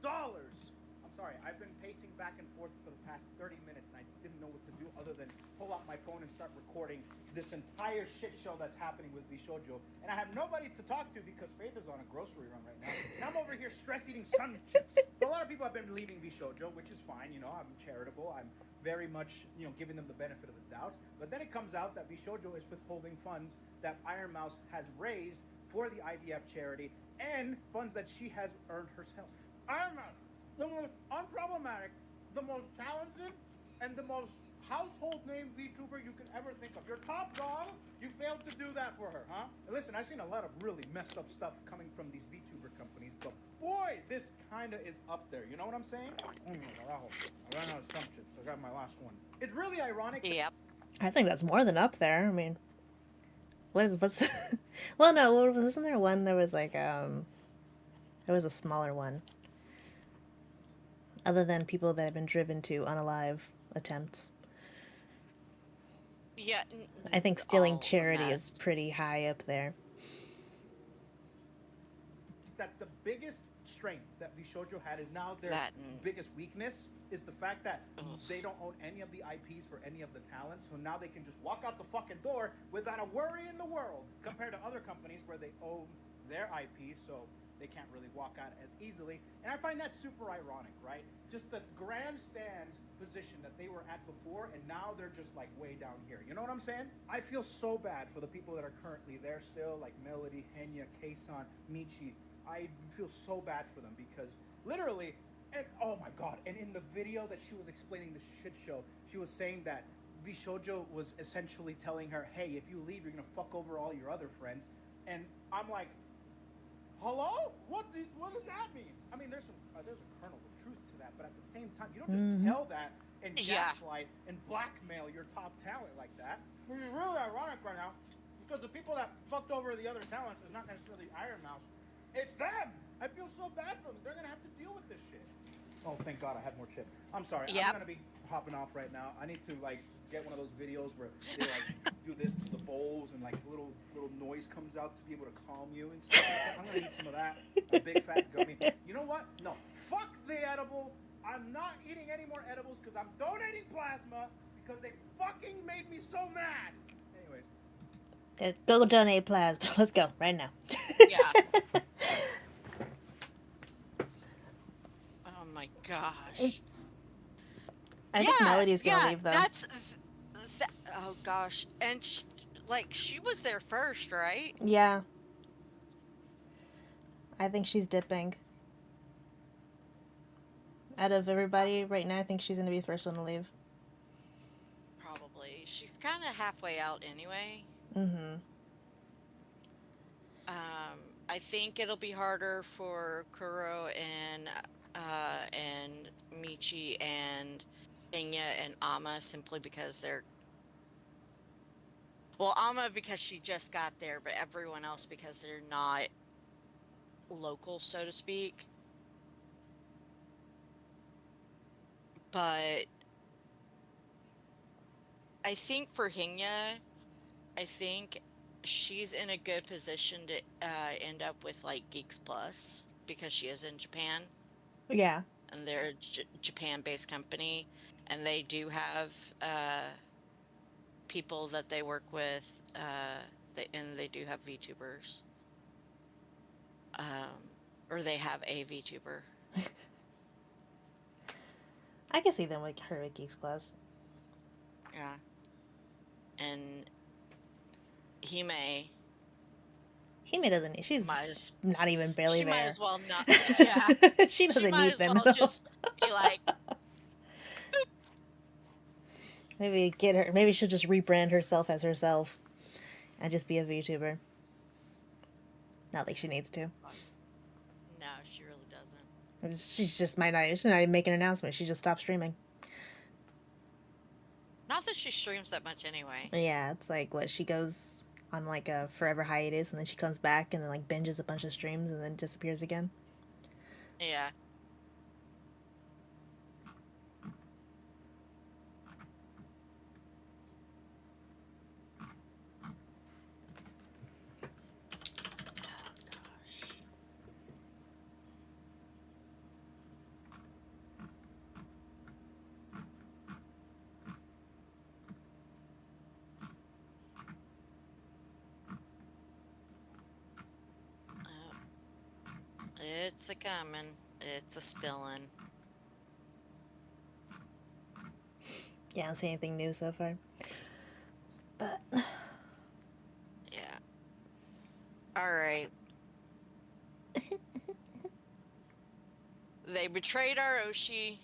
I'm sorry. I've been pacing back and forth for the past 30 minutes, and I didn't know what to do other than pull out my phone and start recording this entire shit show that's happening with VShojo. And I have nobody to talk to because Faith is on a grocery run right now. And I'm over here stress eating sun chips. So a lot of people have been leaving VShojo, which is fine. You know, I'm charitable. I'm very much, you know, giving them the benefit of the doubt. But then it comes out that VShojo is withholding funds that Iron Mouse has raised for the IDF charity and funds that she has earned herself. Iron Mouse, the most unproblematic, the most talented, and the most household name VTuber you can ever think of. Your top dog, you failed to do that for her, huh? And listen, I've seen a lot of really messed up stuff coming from these VTuber companies, but boy, this kinda is up there. You know what I'm saying? I ran out of assumptions, so I got my last one. It's really ironic. Yep. I think that's more than up there. I mean, what's well, no, wasn't there one? There was like there was a smaller one. Other than people that have been driven to unalive attempts. Yeah. I think stealing all a charity is mess. pretty high up there. That the biggest strength that VShojo had is now their That and- biggest weakness is the fact that Ugh. they don't own any of the IPs for any of the talents, so now they can just walk out the fucking door without a worry in the world, compared to other companies where they own their IP, so they can't really walk out as easily. And I find that super ironic, right? Just the grandstand position that they were at before, and now they're just like way down here. You know what I'm saying? I feel so bad for the people that are currently there still, like Melody, Henya, Keisan, Michi. I feel so bad for them because literally, and oh my god, and in the video that she was explaining the shit show, she was saying that VShojo was essentially telling her, hey, if you leave, you're gonna fuck over all your other friends. And I'm like, hello? What does that mean? I mean, there's a kernel of truth to that, but at the same time, you don't just tell that and Yeah. gaslight and blackmail your top talent like that. Which is really ironic right now, because the people that fucked over the other talents is not necessarily Iron Mouse. It's them! I feel so bad for them. They're gonna have to deal with this shit. Oh, thank God I had more chip. I'm sorry. Yep. I'm gonna be hopping off right now. I need to like get one of those videos where they like do this to the bowls and like little noise comes out to be able to calm you and stuff. I'm gonna eat some of that. A big fat gummy. You know what? No. Fuck the edible. I'm not eating any more edibles because I'm donating plasma because they fucking made me so mad. Anyways. Go donate plasma. Let's go right now. Yeah. Oh my gosh. I think Melody's gonna leave though. Oh gosh, and she was there first, right? Yeah. I think she's dipping. Out of everybody right now, I think she's gonna be the first one to leave. Probably. She's kind of halfway out anyway. Mm-hmm. I think it'll be harder for Kuro and Michi and Kenya and Ama simply because they're. Well, Ama because she just got there, but everyone else because they're not local, so to speak. But I think for Hinya, I think she's in a good position to end up with like Geeks Plus because she is in Japan Yeah. and they're a Japan-based company, and they do have people that they work with, and they do have VTubers, or they have a VTuber. I can see them with her at Geeks Plus. Yeah, and Hime doesn't. She's not even barely she there. might as well not. Yeah, she doesn't she might need as them. well No. just be like, Maybe get her. Maybe she'll just rebrand herself as herself, and just be a VTuber. Not like she needs to. no, she really doesn't. She's just might not. She's not even making an announcement. She just stopped streaming. Not that she streams that much anyway. Yeah, it's like what she goes on like a forever hiatus, and then she comes back and then like binges a bunch of streams and then disappears again. Yeah. Oh, gosh. It's a coming. It's a spilling. Yeah, I don't see anything new so far. But Yeah. Alright. They betrayed Aroshi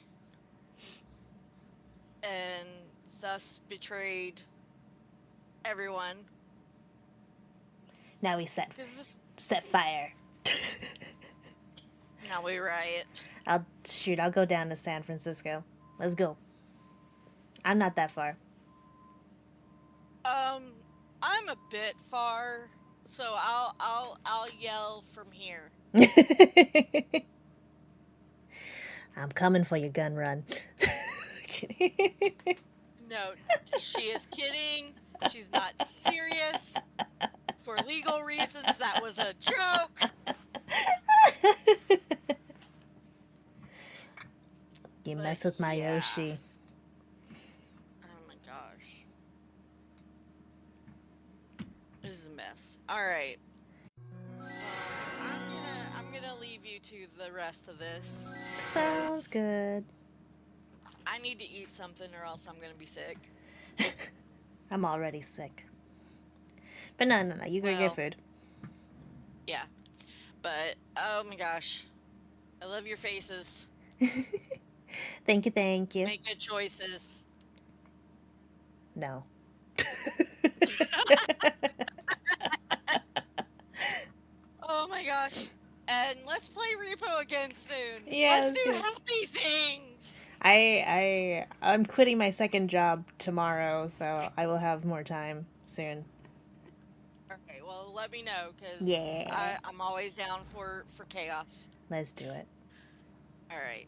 and thus betrayed everyone. now we set fire. Now we riot. I'll go down to San Francisco. Let's go. I'm not that far. I'm a bit far, so I'll yell from here. I'm coming for your gun run. No, she is kidding. She's not serious. For legal reasons, that was a joke. You But mess with my yeah. Yoshi. Oh my gosh. This is a mess. Alright. I'm gonna leave you to the rest of this. Sounds good. I need to eat something or else I'm gonna be sick. I'm already sick. But no, you go get food. Yeah. But, oh my gosh. I love your faces. Thank you. Make good choices. No. Oh my gosh. And let's play Repo again soon. Yeah, let's do happy things. I'm quitting my second job tomorrow, so I will have more time soon. Okay, well, let me know, because Yeah. I'm always down for chaos. Let's do it. All right.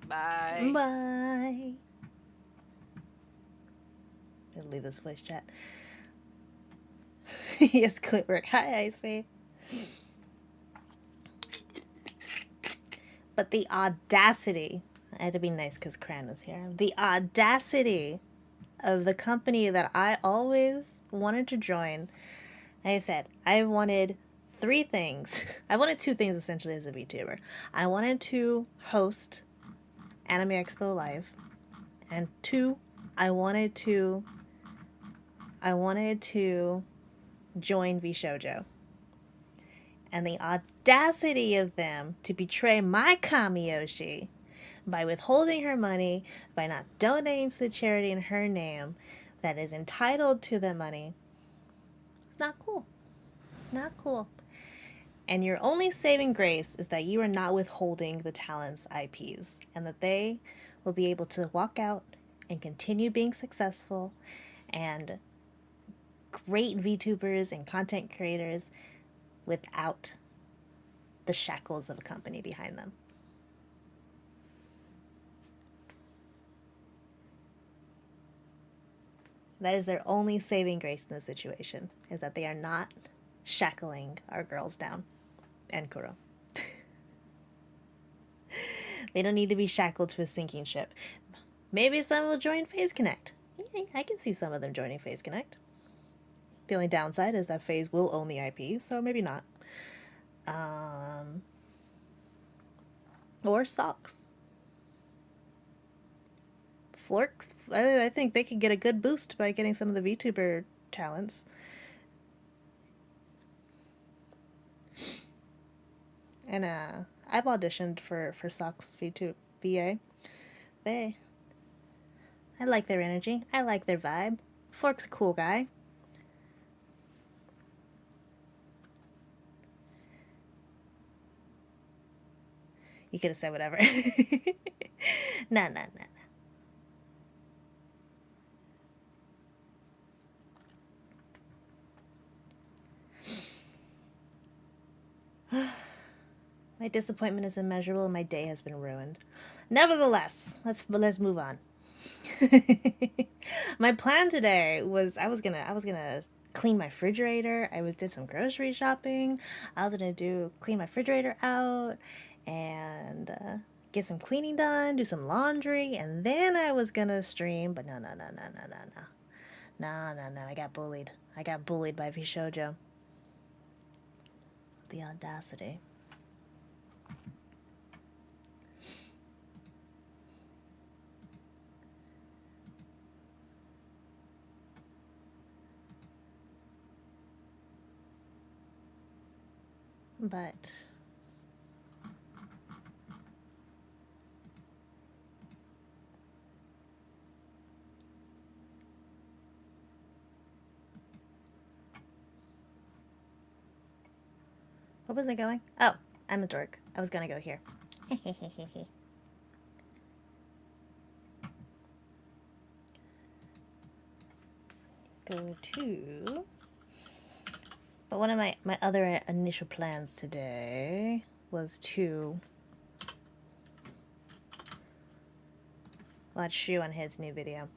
Bye. Bye. I'll leave this voice chat. Yes, quit work. Hi, Icy. But the audacity, I had to be nice because Cran was here. The audacity of the company that I always wanted to join. Like I said, I wanted 3 things. I wanted 2 things essentially as a VTuber. I wanted to host Anime Expo Live, and 2, I wanted to join VShojo. And the audacity of them to betray my Kamiyoshi by withholding her money, by not donating to the charity in her name that is entitled to the money. It's not cool. It's not cool. And your only saving grace is that you are not withholding the talent's IPs, and that they will be able to walk out and continue being successful and great VTubers and content creators without the shackles of a company behind them. That is their only saving grace in this situation, is that they are not shackling our girls down. And Kuro. They don't need to be shackled to a sinking ship. Maybe some will join FaZe Connect. Yeah, I can see some of them joining FaZe Connect. The only downside is that FaZe will own the IP, so maybe not. Or Socks. Florks, I think they could get a good boost by getting some of the VTuber talents. And I've auditioned for Socks VA. I like their energy. I like their vibe. Flork's a cool guy. You could have said whatever. Nah. My disappointment is immeasurable and my day has been ruined. Nevertheless, let's move on. My plan today was I was gonna clean my refrigerator. Did some grocery shopping. I was gonna clean my refrigerator out and get some cleaning done, do some laundry, and then I was gonna stream. But no. I got bullied. I got bullied by VShojo. The audacity. but where was I going? Oh, I'm a dork. I was gonna go here. Go to... But one of my other initial plans today was to watch Shu on his new video.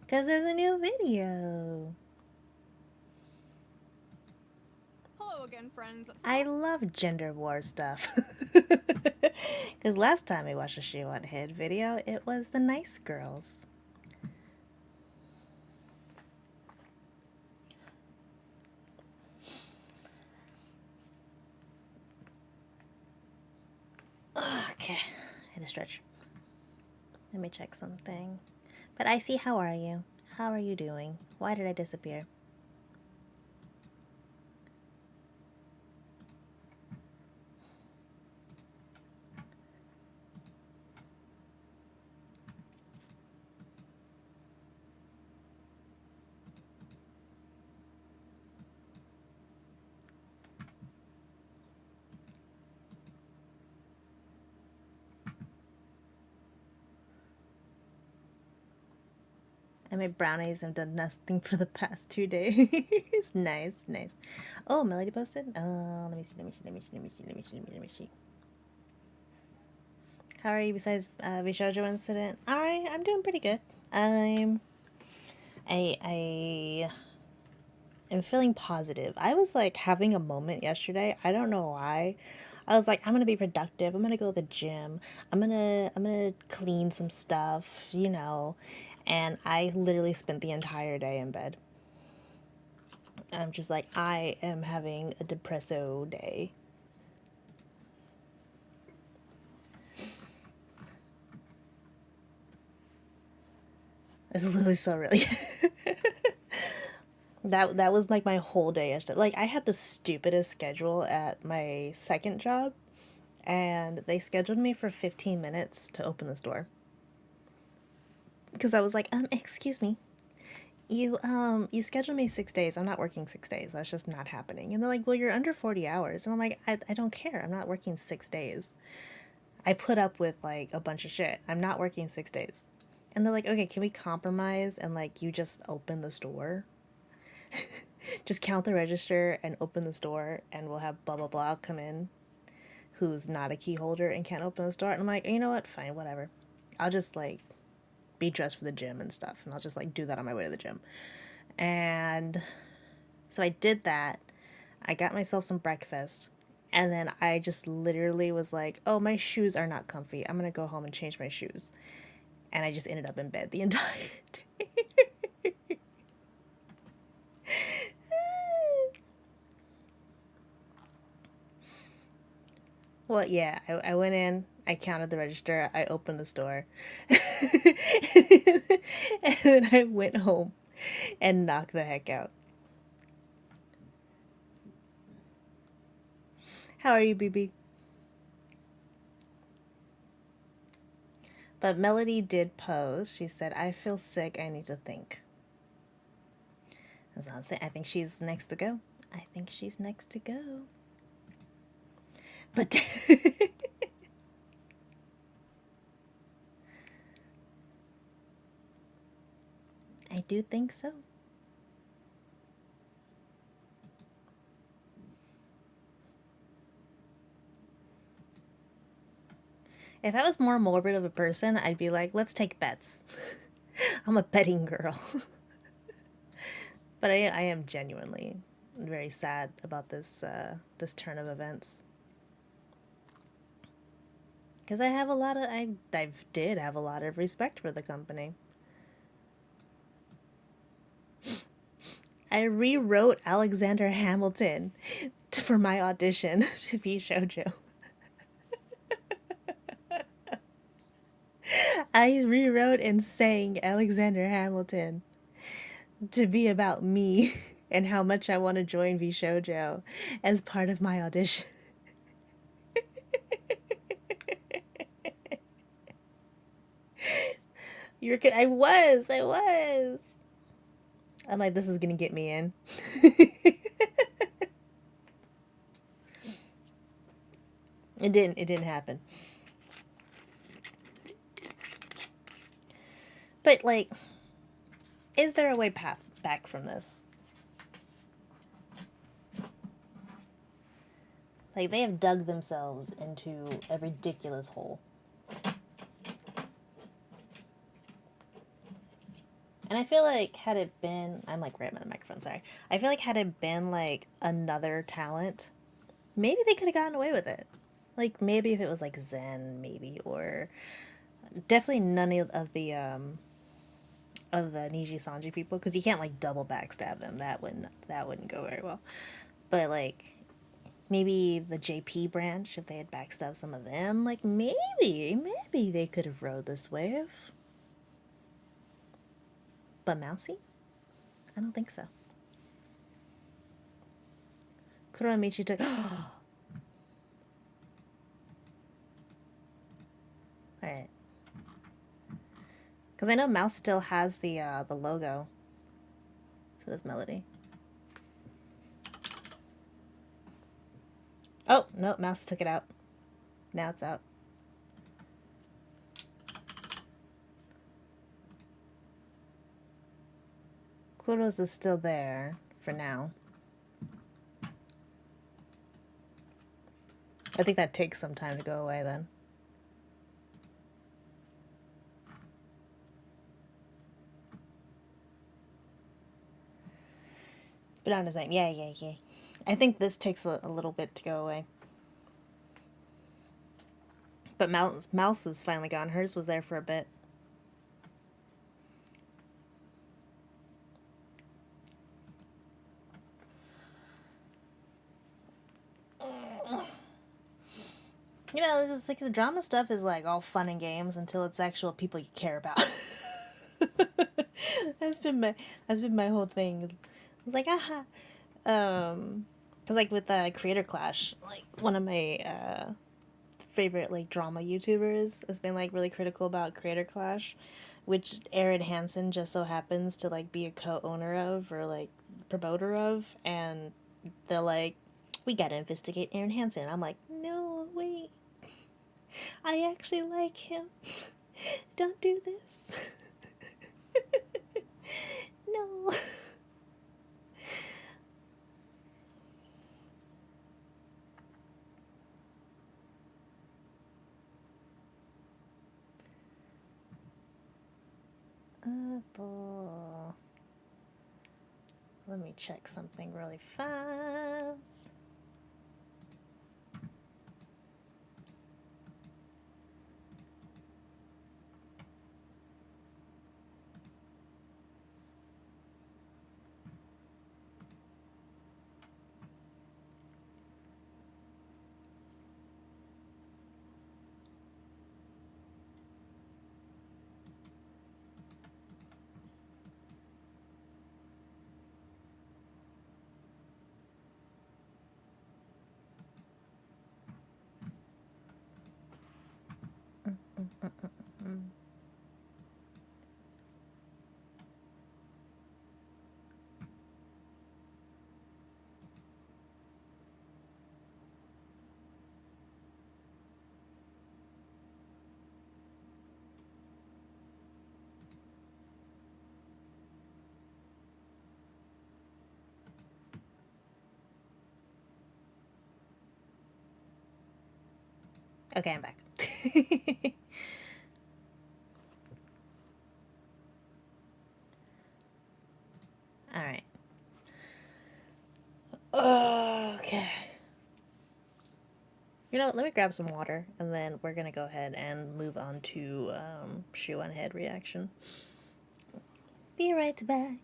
Because there's a new video. Hello again, friends. I love gender war stuff. Because last time we watched a Shu on his video, it was the nice girls. Okay, I had to stretch. Let me check something. But Icy, how are you? How are you doing? Why did I disappear? I made brownies and done nothing for the past 2 days. Nice, nice. Oh, Melody posted? Oh, let me see. How are you besides Vishojo incident? I'm doing pretty good. I am feeling positive. I was like having a moment yesterday. I don't know why. I was like, I'm gonna be productive. I'm gonna go to the gym. I'm gonna clean some stuff, you know. And I literally spent the entire day in bed. I'm just like, I am having a depresso day. It's literally so really. That was like my whole day yesterday. Like I had the stupidest schedule at my second job, and they scheduled me for 15 minutes to open the store. Because I was like, excuse me. You scheduled me 6 days. I'm not working 6 days. That's just not happening. And they're like, well, you're under 40 hours. And I'm like, I don't care. I'm not working 6 days. I put up with like a bunch of shit. I'm not working 6 days. And they're like, okay, can we compromise and like you just open the store? Just count the register and open the store, and we'll have blah blah blah come in who's not a key holder and can't open the store. And I'm like, you know what? Fine, whatever. I'll just like be dressed for the gym and stuff, and I'll just like do that on my way to the gym. And so I did that. I got myself some breakfast, and then I just literally was like, oh, my shoes are not comfy. I'm gonna go home and change my shoes. And I just ended up in bed the entire day. Well, yeah, I went in, I counted the register, I opened the store, and then I went home and knocked the heck out. How are you, BB? But Melody did pose. She said, I feel sick, I need to think. That's all I'm saying. I think she's next to go. I think she's next to go. But I do think so. If I was more morbid of a person, I'd be like, let's take bets. I'm a betting girl. But I am genuinely very sad about this this turn of events. Because I have a lot of, I did have a lot of respect for the company. I rewrote Alexander Hamilton for my audition to be Shoujo. I rewrote and sang Alexander Hamilton to be about me and how much I want to join VShojo as part of my audition. I was. I'm like, this is gonna get me in. It didn't happen. But like, is there a way path back from this? Like, they have dug themselves into a ridiculous hole. And I feel like had it been, I'm like right by the microphone, sorry. I feel like had it been like another talent, maybe they could have gotten away with it. Like maybe if it was like Zen, maybe, or definitely none of the Niji Sanji people, because you can't like double backstab them. That wouldn't go very well. But like maybe the JP branch, if they had backstabbed some of them, like maybe they could have rode this wave. But Mousy? I don't think so. Kuramichi took. Alright. Because I know Mouse still has the logo to this melody. Oh, no, Mouse took it out. Now it's out. Kuros is still there for now. I think that takes some time to go away then. But I'm just saying, yeah. I think this takes a little bit to go away. But Mouse is finally gone. Hers was there for a bit. You know, it's just like the drama stuff is like all fun and games until it's actual people you care about. that's been my whole thing. It's like because like with Creator Clash, like one of my favorite like drama YouTubers has been like really critical about Creator Clash, which Aaron Hansen just so happens to like be a co-owner of or like promoter of, and they're like, we gotta investigate Aaron Hansen. I'm like, no, wait. I actually like him. Don't do this. No. Let me check something really fast. Okay, I'm back. All right. Okay. You know what? Let me grab some water, and then we're gonna go ahead and move on to shoe on head reaction. Be right back.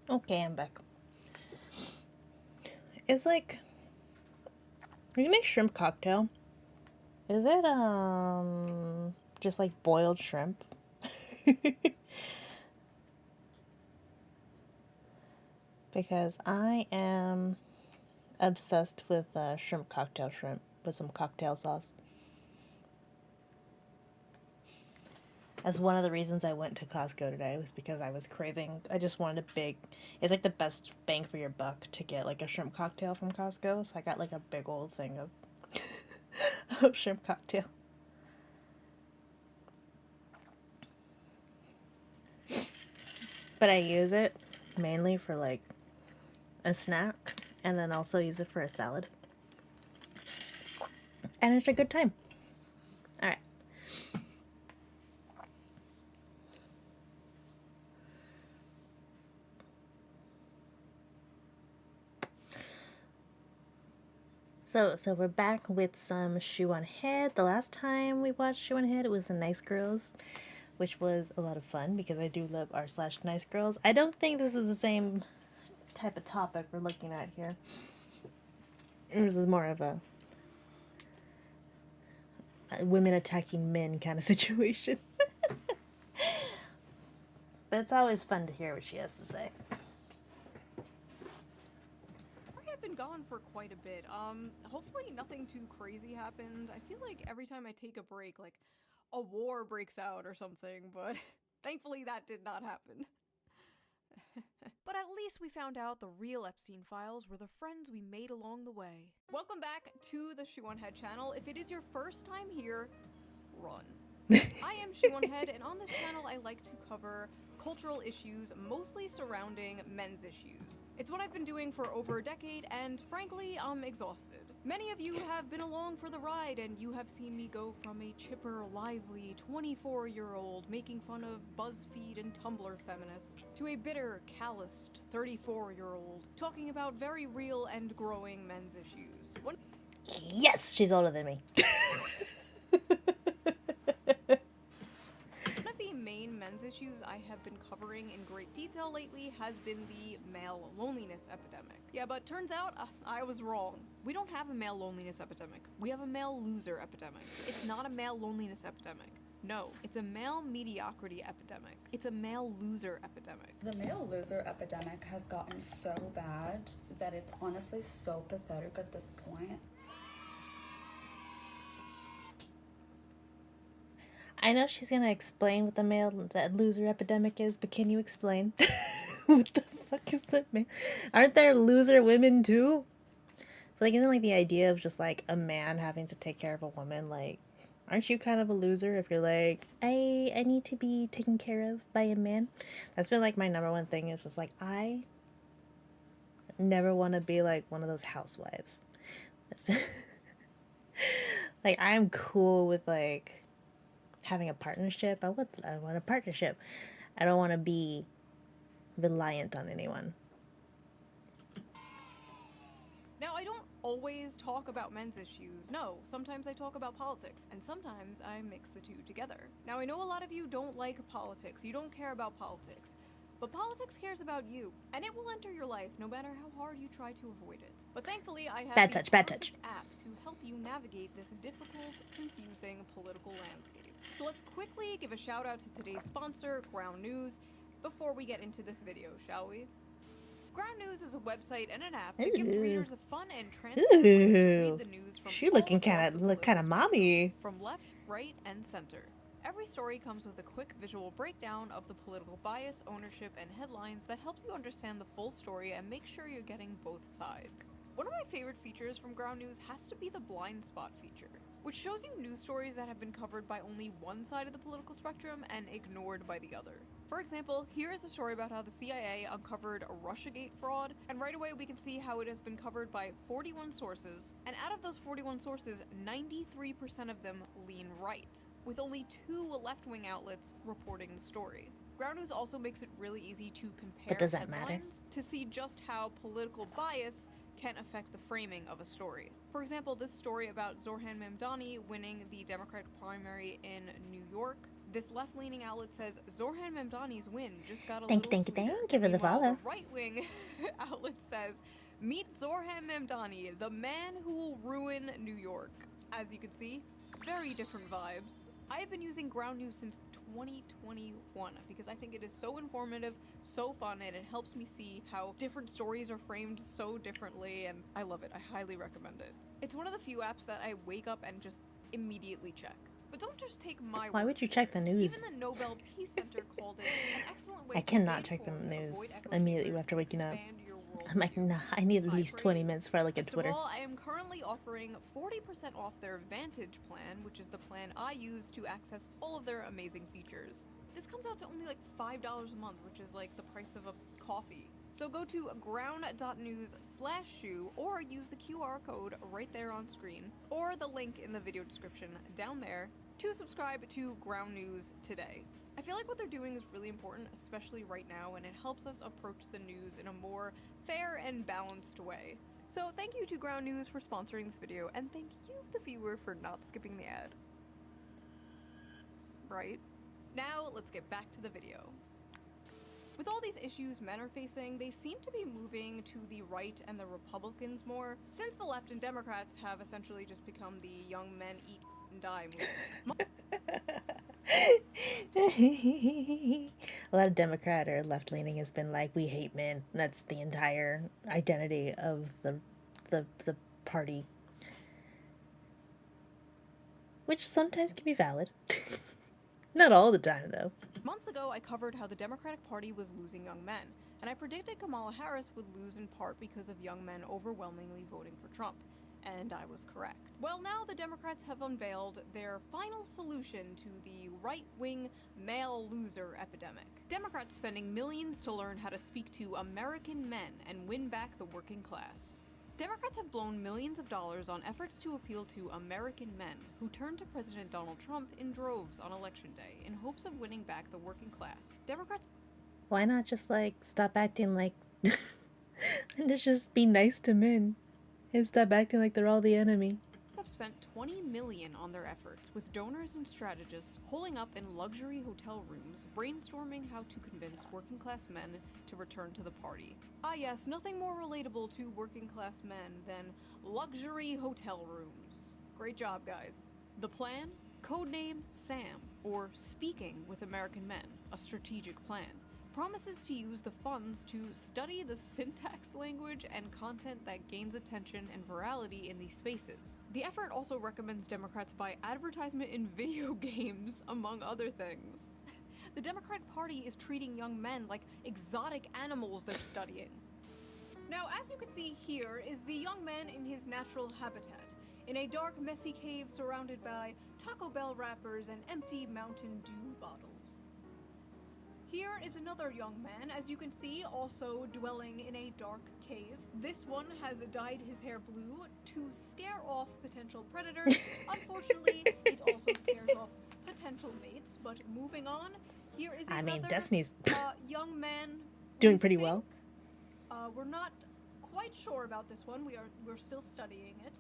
Okay, I'm back. It's like, when you make shrimp cocktail, is it, just like boiled shrimp? Because I am obsessed with shrimp with some cocktail sauce. That's one of the reasons I went to Costco today, was because I was craving, I just wanted a big, it's like the best bang for your buck to get like a shrimp cocktail from Costco, so I got like a big old thing of, of shrimp cocktail. But I use it mainly for like a snack, and then also use it for a salad. And it's a good time. Alright. So we're back with some Shoe on Head. The last time we watched Shoe on Head, it was the Nice Girls, which was a lot of fun because I do love r/Nice Girls. I don't think this is the same type of topic we're looking at here. This is more of a women attacking men kind of situation. But it's always fun to hear what she has to say. I've been gone for quite a bit. Hopefully nothing too crazy happened. I feel like every time I take a break, like, a war breaks out or something, but thankfully that did not happen. But at least we found out the real Epstein files were the friends we made along the way. Welcome back to the Shoe on Head channel. If it is your first time here, run. I am Shoe on Head, and on this channel I like to cover cultural issues mostly surrounding men's issues. It's what I've been doing for over a decade, and frankly, I'm exhausted. Many of you have been along for the ride, and you have seen me go from a chipper, lively 24-year-old making fun of BuzzFeed and Tumblr feminists to a bitter, calloused 34-year-old talking about very real and growing men's issues. Yes, she's older than me. One of the main men's issues I have been covering in great detail lately has been the male loneliness epidemic. Yeah, but turns out I was wrong. We don't have a male loneliness epidemic. We have a male loser epidemic. It's not a male loneliness epidemic. No, it's a male mediocrity epidemic. It's a male loser epidemic. The male loser epidemic has gotten so bad that it's honestly so pathetic at this point. I know she's gonna explain what the male loser epidemic is, but can you explain? What the fuck is that, man? Aren't there loser women too? Like, isn't like the idea of just like a man having to take care of a woman, like, aren't you kind of a loser if you're like, I need to be taken care of by a man? That's been like my number one thing, is just like, I never want to be like one of those housewives. That's been like, I'm cool with like having a partnership. I want a partnership. I don't want to be reliant on anyone. Now, I don't always talk about men's issues. No, sometimes I talk about politics, and sometimes I mix the two together. Now, I know a lot of you don't like politics, you don't care about politics, but politics cares about you, and it will enter your life no matter how hard you try to avoid it. But thankfully, I have Bad the touch, bad perfect touch. app to help you navigate this difficult, confusing political landscape. So let's quickly give a shout out to today's sponsor, Ground News, before we get into this video, shall we? Ground News is a website and an app that gives Ooh. readers a fun and transparent way to Ooh. read the news from She all looking across kind the of look kind of political mommy. spectrum, from left, right, and center. Every story comes with a quick visual breakdown of the political bias, ownership, and headlines that helps you understand the full story and make sure you're getting both sides. One of my favorite features from Ground News has to be the blind spot feature, which shows you news stories that have been covered by only one side of the political spectrum and ignored by the other. For example, here is a story about how the CIA uncovered a Russiagate fraud, and right away we can see how it has been covered by 41 sources, and out of those 41 sources, 93% of them lean right, with only 2 left-wing outlets reporting the story. Ground News also makes it really easy to compare But does that matter? headlines to see just how political bias can affect the framing of a story. For example, this story about Zoran Mamdani winning the Democratic primary in New York This left-leaning outlet says Zorhan Memdani's win just got a Thank little you. sweeter. Give her the Meanwhile, follow. the right-wing outlet says, meet Zorhan Memdani, the man who will ruin New York. As you can see, very different vibes. I have been using Ground News since 2021 because I think it is so informative, so fun, and it helps me see how different stories are framed so differently, and I love it. I highly recommend it. It's one of the few apps that I wake up and just immediately check. But don't just take my Why word would you for check it. the news? Even the Nobel Peace Center called it an excellent way I to cannot stay check the informed, news avoid echo immediately chambers, after and waking up. expand your I'm like, worldview. nah, I need at High least 20 praise. minutes before I look at First Twitter. of all, I am currently offering 40% off their Vantage plan, which is the plan I use to access all of their amazing features. This comes out to only like $5 a month, which is like the price of a coffee. So go to ground.news/shoe or use the QR code right there on screen, or the link in the video description down there to subscribe to Ground News today. I feel like what they're doing is really important, especially right now, and it helps us approach the news in a more fair and balanced way. So thank you to Ground News for sponsoring this video, and thank you, the viewer, for not skipping the ad. Right? Now, let's get back to the video. With all these issues men are facing, they seem to be moving to the right and the Republicans more, since the left and Democrats have essentially just become the young men eat and die movement. A lot of Democrat or left-leaning has been like, we hate men. That's the entire identity of the party. Which sometimes can be valid. Not all the time, though. Months ago, I covered how the Democratic Party was losing young men, and I predicted Kamala Harris would lose in part because of young men overwhelmingly voting for Trump. And I was correct. Well, now the Democrats have unveiled their final solution to the right-wing male loser epidemic. Democrats spending millions to learn how to speak to American men and win back the working class. Democrats have blown millions of dollars on efforts to appeal to American men who turned to President Donald Trump in droves on Election Day in hopes of winning back the working class. Democrats... Why not just, like, stop acting like... and just be nice to men? And stop acting like they're all the enemy. Have spent $20 million on their efforts, with donors and strategists holing up in luxury hotel rooms, brainstorming how to convince working-class men to return to the party. Ah yes, nothing more relatable to working-class men than luxury hotel rooms. Great job, guys. The plan? Codename SAM, or Speaking with American Men, a strategic plan. Promises to use the funds to study the syntax, language, and content that gains attention and virality in these spaces. The effort also recommends Democrats buy advertisement in video games, among other things. The Democratic Party is treating young men like exotic animals they're studying. Now, as you can see here is the young man in his natural habitat, in a dark, messy cave surrounded by Taco Bell wrappers and empty Mountain Dew bottles. Here is another young man, as you can see, also dwelling in a dark cave. This one has dyed his hair blue to scare off potential predators. Unfortunately, it also scares off potential mates. But moving on, here is another Destiny's young man doing pretty well. We're not quite sure about this one. We're still studying it.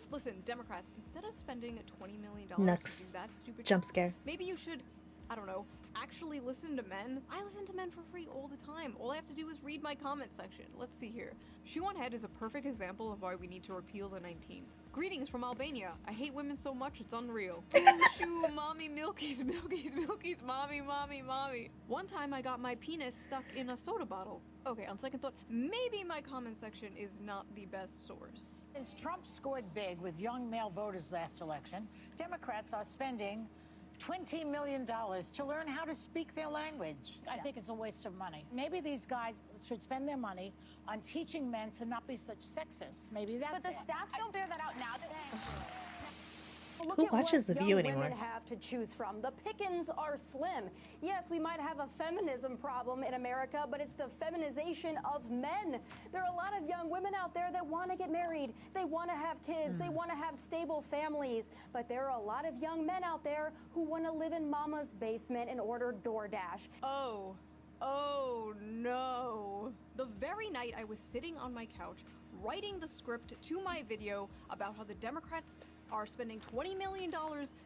Listen, Democrats, instead of spending $20 million to do that stupid jump scare, maybe you should, I don't know, actually listen to men. I listen to men for free all the time. All I have to do is read my comment section. Let's see here. Shoe on Head is a perfect example of why we need to repeal the 19th. Greetings from Albania. I hate women so much it's unreal. Shoo, mommy, milkies, milkies, milkies, mommy, mommy, mommy. One time I got my penis stuck in a soda bottle. Okay, on second thought, maybe my comment section is not the best source. Since Trump scored big with young male voters last election, Democrats are spending $20 million to learn how to speak their language. I think it's a waste of money. Maybe these guys should spend their money on teaching men to not be such sexists. Maybe that's But the stats don't bear that out now. Look Who at watches what The View young anymore? Women have to choose from. The pickings are slim. Yes, we might have a feminism problem in America, but it's the feminization of men. There are a lot of young women out there that want to get married. They want to have kids. They want to have stable families. But there are a lot of young men out there who want to live in mama's basement and order DoorDash. Oh no. The very night I was sitting on my couch writing the script to my video about how the Democrats are spending $20 million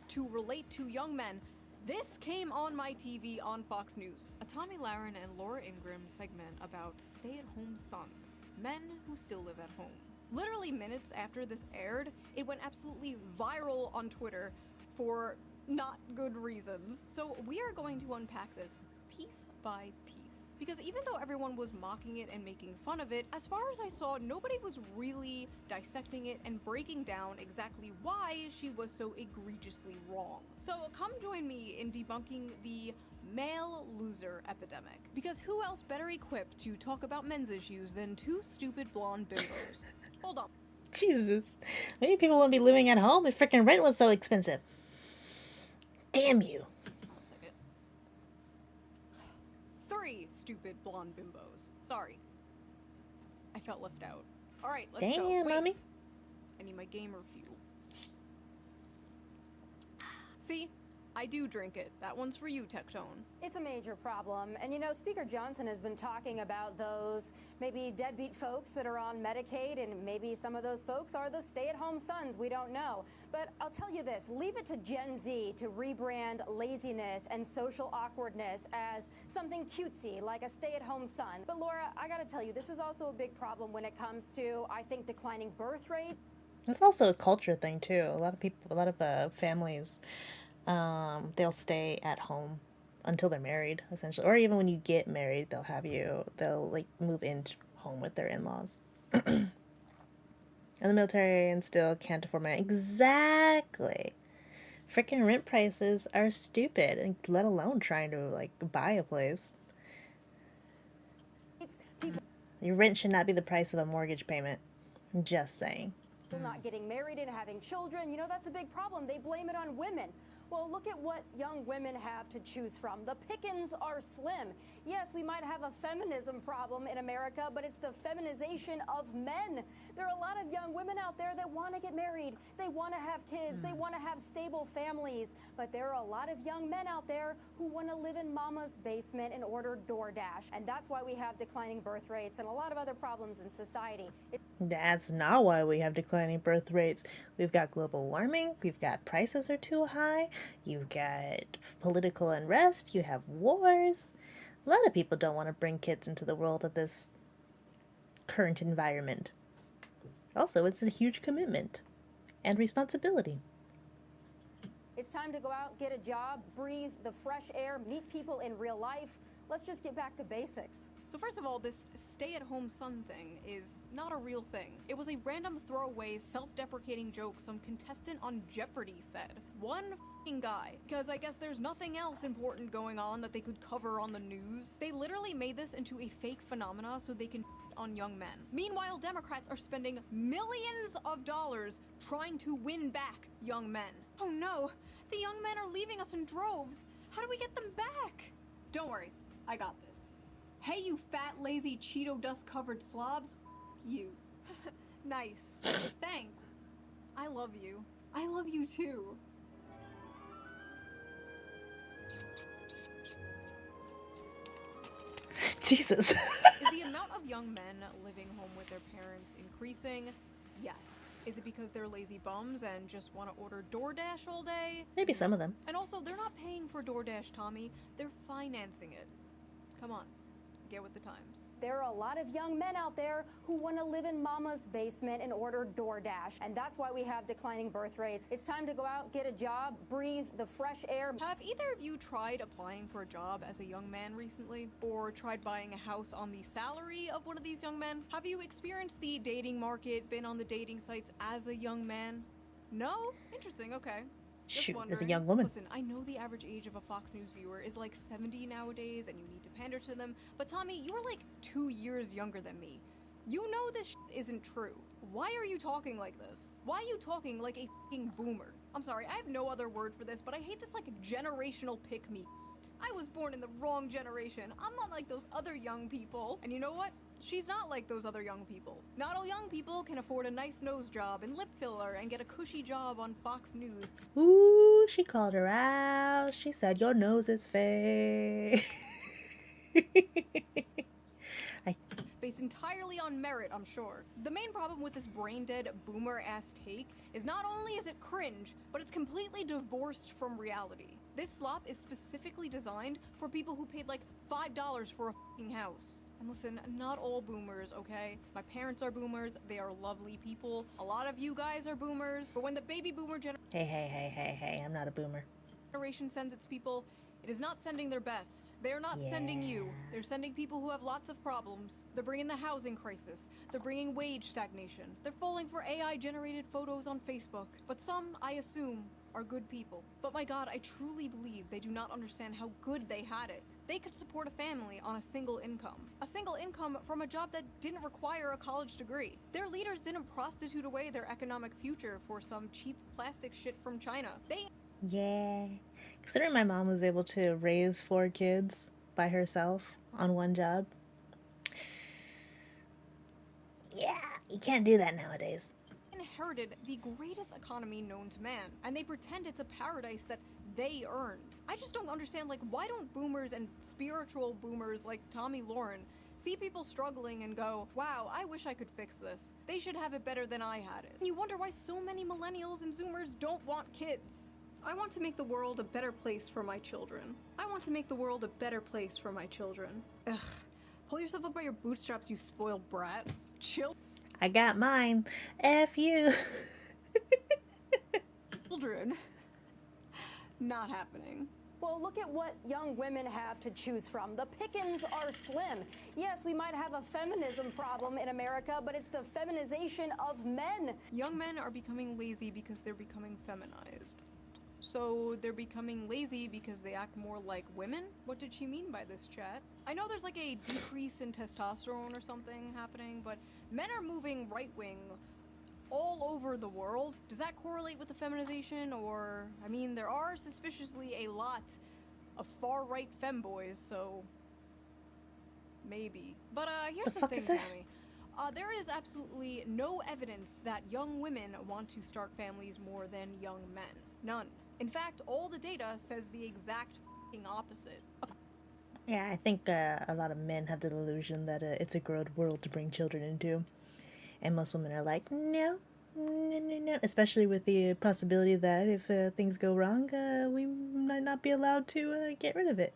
to relate to young men, This came on my TV on Fox News. A Tommy Lahren and Laura Ingraham segment about stay-at-home sons, men who still live at home. Literally minutes after this aired, it went absolutely viral on Twitter for not good reasons. So we are going to unpack this piece by piece. Because even though everyone was mocking it and making fun of it, as far as I saw, nobody was really dissecting it and breaking down exactly why she was so egregiously wrong. So come join me in debunking the male loser epidemic. Because who else better equipped to talk about men's issues than two stupid blonde bimbos? Hold on. Jesus. Maybe people wouldn't be living at home if freaking rent was so expensive. Damn you. 1 second. 3 stupid blonde bimbos. Sorry. I felt left out. Alright, let's go. Damn, Wait. mommy. I need my gamer fuel. See? I do drink it. That one's for you, Tectone. It's a major problem. And you know, Speaker Johnson has been talking about those maybe deadbeat folks that are on Medicaid, and maybe some of those folks are the stay-at-home sons. We don't know. But I'll tell you this, leave it to Gen Z to rebrand laziness and social awkwardness as something cutesy, like a stay-at-home son. But Laura, I gotta tell you, this is also a big problem when it comes to, I think, declining birth rate. It's also a culture thing too. A lot of people, a lot of families, they'll stay at home until they're married, essentially. Or even when you get married, they'll like move into home with their in-laws. And the military and still can't afford my exactly. Freaking rent prices are stupid, and let alone trying to like buy a place. Your rent should not be the price of a mortgage payment. I'm just saying. Not getting married and having children, you know, that's a big problem. They blame it on women. Well, look at what young women have to choose from. The pickings are slim. Yes, we might have a feminism problem in America, but it's the feminization of men. There are a lot of young women out there that want to get married. They want to have kids. They want to have stable families. But there are a lot of young men out there who want to live in mama's basement and order DoorDash. And that's why we have declining birth rates and a lot of other problems in society. That's not why we have declining birth rates. We've got global warming. We've got prices are too high. You've got political unrest. You have wars. A lot of people don't want to bring kids into the world of this current environment. Also, it's a huge commitment and responsibility. It's time to go out, get a job, breathe the fresh air, meet people in real life. Let's just get back to basics. So first of all, this stay-at-home son thing is not a real thing. It was a random throwaway, self-deprecating joke some contestant on Jeopardy said. One f***ing guy. Because I guess there's nothing else important going on that they could cover on the news. They literally made this into a fake phenomena so they can on young men. Meanwhile, Democrats are spending millions of dollars trying to win back young men. Oh no, the young men are leaving us in droves. How do we get them back? Don't worry, I got this. Hey, you fat, lazy, Cheeto dust-covered slobs. You. Nice. Thanks. I love you. I love you too. Jesus. Is the amount of young men living home with their parents increasing? Yes. Is it because they're lazy bums and just want to order DoorDash all day? Maybe some of them. And also, they're not paying for DoorDash, Tommy. They're financing it. Come on. Get with the times. There are a lot of young men out there who want to live in mama's basement and order DoorDash. And that's why we have declining birth rates. It's time to go out, get a job, breathe the fresh air. Have either of you tried applying for a job as a young man recently? Or tried buying a house on the salary of one of these young men? Have you experienced the dating market, been on the dating sites as a young man? No? Interesting, okay. Shoot, as a young woman. Listen, I know the average age of a Fox News viewer is like 70 nowadays and you need to pander to them, but Tommy, you're like 2 years younger than me. You know this shit isn't true. Why are you talking like this? Why are you talking like a fucking boomer? I'm sorry, I have no other word for this, but I hate this like generational pick-me. I was born in the wrong generation. I'm not like those other young people. And you know what? She's not like those other young people. Not all young people can afford a nice nose job and lip filler and get a cushy job on Fox News. Ooh, she called her out. She said your nose is fake. Based entirely on merit, I'm sure. The main problem with this brain-dead, boomer-ass take is not only is it cringe, but it's completely divorced from reality. This slop is specifically designed for people who paid like $5 for a fucking house. And listen, not all boomers, okay? My parents are boomers, they are lovely people. A lot of you guys are boomers. But when the baby boomer Hey, I'm not a boomer. generation sends its people, it is not sending their best. They're not sending you. They're sending people who have lots of problems. They're bringing the housing crisis. They're bringing wage stagnation. They're falling for AI-generated photos on Facebook. But some, I assume, are good people. But my god, I truly believe they do not understand how good they had it. They could support a family on a single income. A single income from a job that didn't require a college degree. Their leaders didn't prostitute away their economic future for some cheap plastic shit from China. They Yeah. Considering my mom was able to raise 4 kids by herself on one job. Yeah, you can't do that nowadays. inherited the greatest economy known to man, and they pretend it's a paradise that they earned. I just don't understand, like, why don't boomers and spiritual boomers like Tommy Lauren see people struggling and go, wow, I wish I could fix this. They should have it better than I had it. And you wonder why so many millennials and zoomers don't want kids. I want to make the world a better place for my children. I want to make the world a better place for my children. Ugh. Pull yourself up by your bootstraps, you spoiled brat. Chill. I got mine. F you. Children. Not happening. Well, look at what young women have to choose from. The pickings are slim. Yes, we might have a feminism problem in America, but it's the feminization of men. Young men are becoming lazy because they're becoming feminized. So they're becoming lazy because they act more like women? What did she mean by this, chat? I know there's like a decrease in testosterone or something happening, but men are moving right-wing all over the world. Does that correlate with the feminization? Or, I mean, there are suspiciously a lot of far-right femboys, so maybe. But here's the thing, Tammy. There is absolutely no evidence that young women want to start families more than young men. None. In fact, all the data says the exact f***ing opposite. Yeah, I think a lot of men have the delusion that it's a growth world to bring children into. And most women are like, no. Especially with the possibility that if things go wrong, we might not be allowed to get rid of it.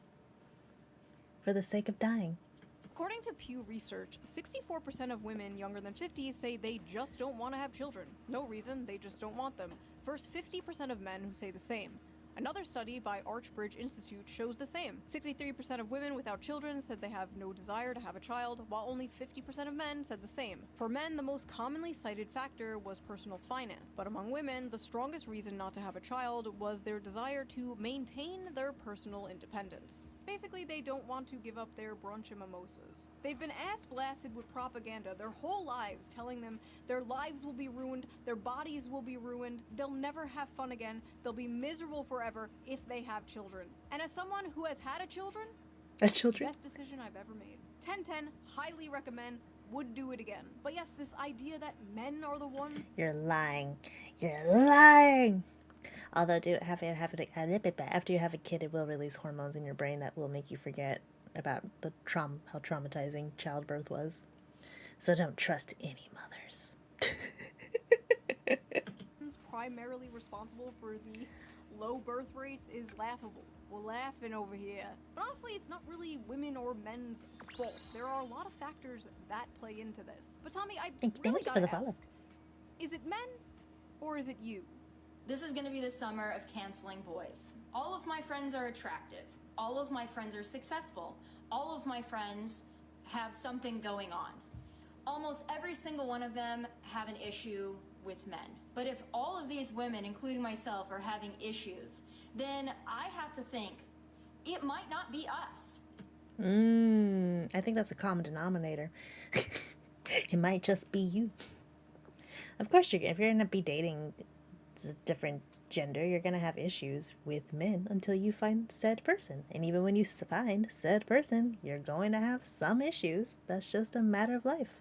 For the sake of dying. According to Pew Research, 64% of women younger than 50 say they just don't want to have children. No reason, they just don't want them. Versus 50% of men who say the same. Another study by Archbridge Institute shows the same. 63% of women without children said they have no desire to have a child, while only 50% of men said the same. For men, the most commonly cited factor was personal finance, but among women, the strongest reason not to have a child was their desire to maintain their personal independence. Basically, they don't want to give up their brunch and mimosas. They've been ass-blasted with propaganda their whole lives, telling them their lives will be ruined, their bodies will be ruined, they'll never have fun again, they'll be miserable forever if they have children. And as someone who has had a children, best decision I've ever made. 10/10, highly recommend, would do it again. But yes, this idea that men are the one... You're lying. You're lying! Although, after you have a kid, it will release hormones in your brain that will make you forget about the how traumatizing childbirth was. So don't trust any mothers. Primarily responsible for the low birth rates is laughable. We're laughing over here. But honestly, it's not really women or men's fault. There are a lot of factors that play into this. But Tommy, I really gotta ask, is it men or is it you? This is gonna be the summer of canceling boys. All of my friends are attractive. All of my friends are successful. All of my friends have something going on. Almost every single one of them have an issue with men. But if all of these women, including myself, are having issues, then I have to think, it might not be us. I think that's a common denominator. It might just be you. Of course, if you're going to be dating a different gender, you're going to have issues with men until you find said person. And even when you find said person, you're going to have some issues. That's just a matter of life.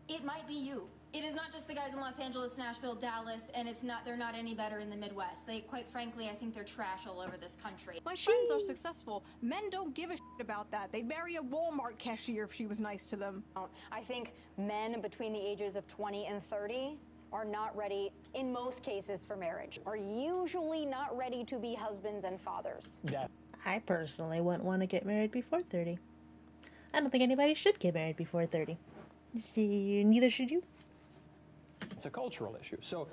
It might be you. It is not just the guys in Los Angeles, Nashville, Dallas, and they're not any better in the Midwest. Quite frankly, I think they're trash all over this country. My friends are successful. Men don't give a shit about that. They'd marry a Walmart cashier if she was nice to them. I think men between the ages of 20 and 30 are not ready, in most cases, for marriage, are usually not ready to be husbands and fathers. Yeah. I personally wouldn't want to get married before 30. I don't think anybody should get married before 30. Neither should you. It's a cultural issue. So,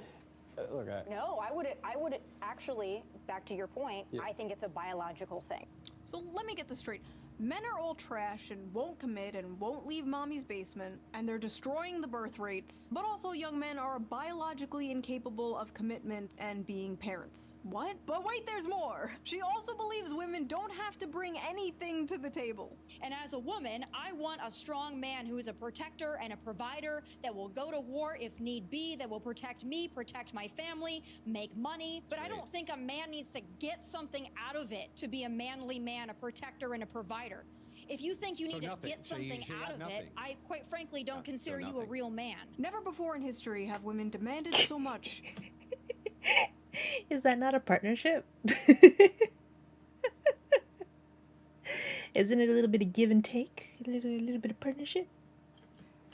look, No, I would actually, back to your point, Yeah. I think it's a biological thing. So let me get this straight. Men are all trash and won't commit and won't leave mommy's basement, and they're destroying the birth rates. But also young men are biologically incapable of commitment and being parents. What? But wait, there's more! She also believes women don't have to bring anything to the table. And as a woman, I want a strong man who is a protector and a provider, that will go to war if need be, that will protect me, protect my family, make money. But I don't think a man needs to get something out of it to be a manly man, a protector and a provider. If you think you need to get something out of it, I quite frankly don't consider you a real man. Never before in history have women demanded so much. Is that not a partnership? Isn't it a little bit of give and take? A little bit of partnership?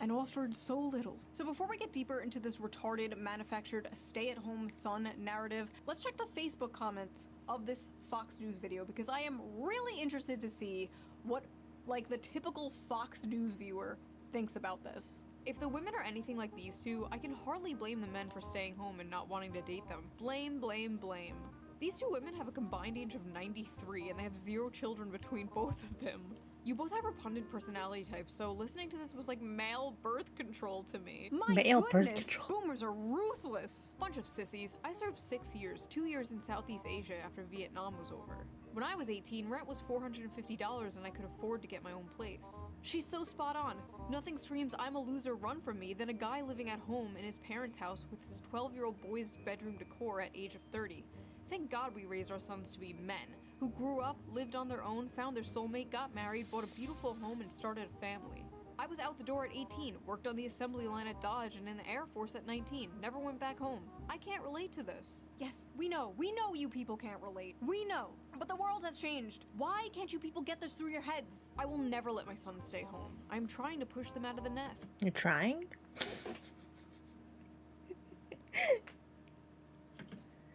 And offered so little. So before we get deeper into this retarded, manufactured, stay-at-home son narrative, let's check the Facebook comments of this Fox News video, because I am really interested to see what, like, the typical Fox News viewer thinks about this. If the women are anything like these two, I can hardly blame the men for staying home and not wanting to date them. Blame, blame, blame. These two women have a combined age of 93, and they have 0 children between both of them. You both have repugnant personality types, so listening to this was like male birth control to me. My Male goodness, birth control. boomers are ruthless. Bunch of sissies. I served 6 years, 2 years in Southeast Asia after Vietnam was over. When I was 18, rent was $450 and I could afford to get my own place. She's so spot on. Nothing screams I'm a loser run from me than a guy living at home in his parents' house with his 12-year-old boy's bedroom decor at age of 30. Thank God we raised our sons to be men, who grew up, lived on their own, found their soulmate, got married, bought a beautiful home, and started a family. I was out the door at 18, worked on the assembly line at Dodge and in the Air Force at 19, never went back home. I can't relate to this. Yes, we know you people can't relate. We know. But the world has changed. Why can't you people get this through your heads? I will never let my sons stay home. I'm trying to push them out of the nest. You're trying?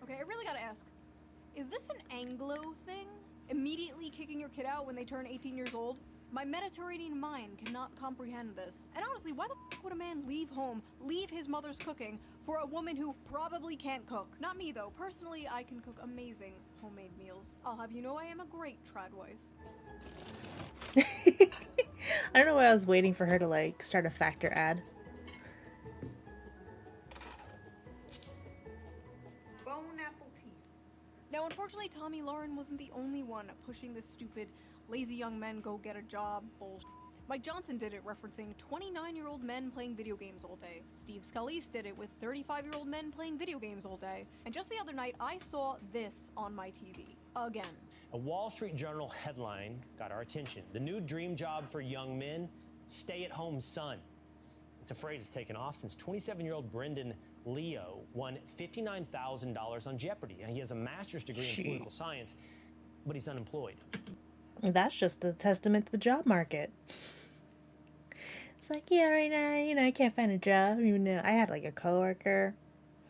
Okay, I really gotta ask, is this an Anglo thing? Immediately kicking your kid out when they turn 18 years old? My Mediterranean mind cannot comprehend this. And honestly, why the f would a man leave home, leave his mother's cooking, for a woman who probably can't cook? Not me though. Personally, I can cook amazing homemade meals. I'll have you know I am a great trad wife. I don't know why I was waiting for her to, like, start a Factor ad. Now, unfortunately, Tommy Lauren wasn't the only one pushing this stupid, lazy young men go get a job bullshit. Mike Johnson did it, referencing 29-year-old men playing video games all day. Steve Scalise did it with 35-year-old men playing video games all day. And just the other night, I saw this on my TV. Again. A Wall Street Journal headline got our attention. The new dream job for young men, stay-at-home son. It's a phrase that's taken off since 27-year-old Brendan Leo won $59,000 on Jeopardy. And he has a master's degree in political science, but he's unemployed. That's just a testament to the job market. It's like, yeah, right now, you know, I can't find a job. Even though I had, like, a coworker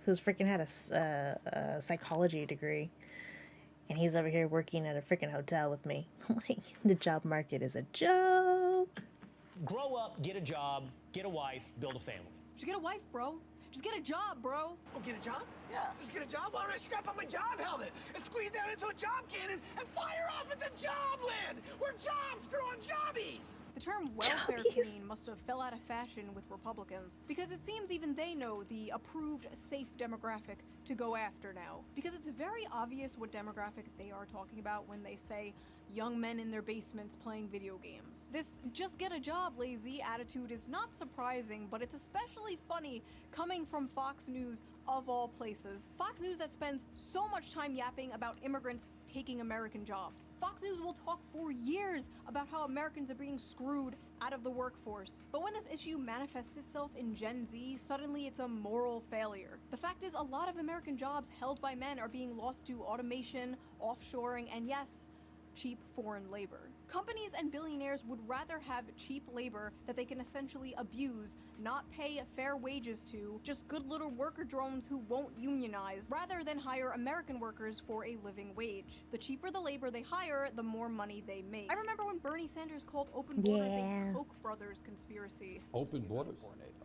who's freaking had a psychology degree. And he's over here working at a freaking hotel with me. Like, the job market is a joke. Grow up, get a job, get a wife, build a family. Just get a wife, bro. Just get a job, bro. Oh, get a job? Yeah. Just get a job? Why don't I strap on my job helmet and squeeze down into a job cannon and fire off into jobland? Where jobs grow on jobbies. The term welfare queen must have fell out of fashion with Republicans, because it seems even they know the approved safe demographic to go after now. Because it's very obvious what demographic they are talking about when they say young men in their basements playing video games. This just get a job lazy attitude is not surprising, but it's especially funny coming from Fox News of all places. Fox News that spends so much time yapping about immigrants taking American jobs. Fox News will talk for years about how Americans are being screwed out of the workforce. But when this issue manifests itself in Gen Z, suddenly it's a moral failure. The fact is, a lot of American jobs held by men are being lost to automation, offshoring, and yes, cheap foreign labor. Companies and billionaires would rather have cheap labor that they can essentially abuse, not pay fair wages to, just good little worker drones who won't unionize, rather than hire American workers for a living wage. The cheaper the labor they hire, the more money they make. I remember when Bernie Sanders called open borders a Koch brothers conspiracy. Open borders?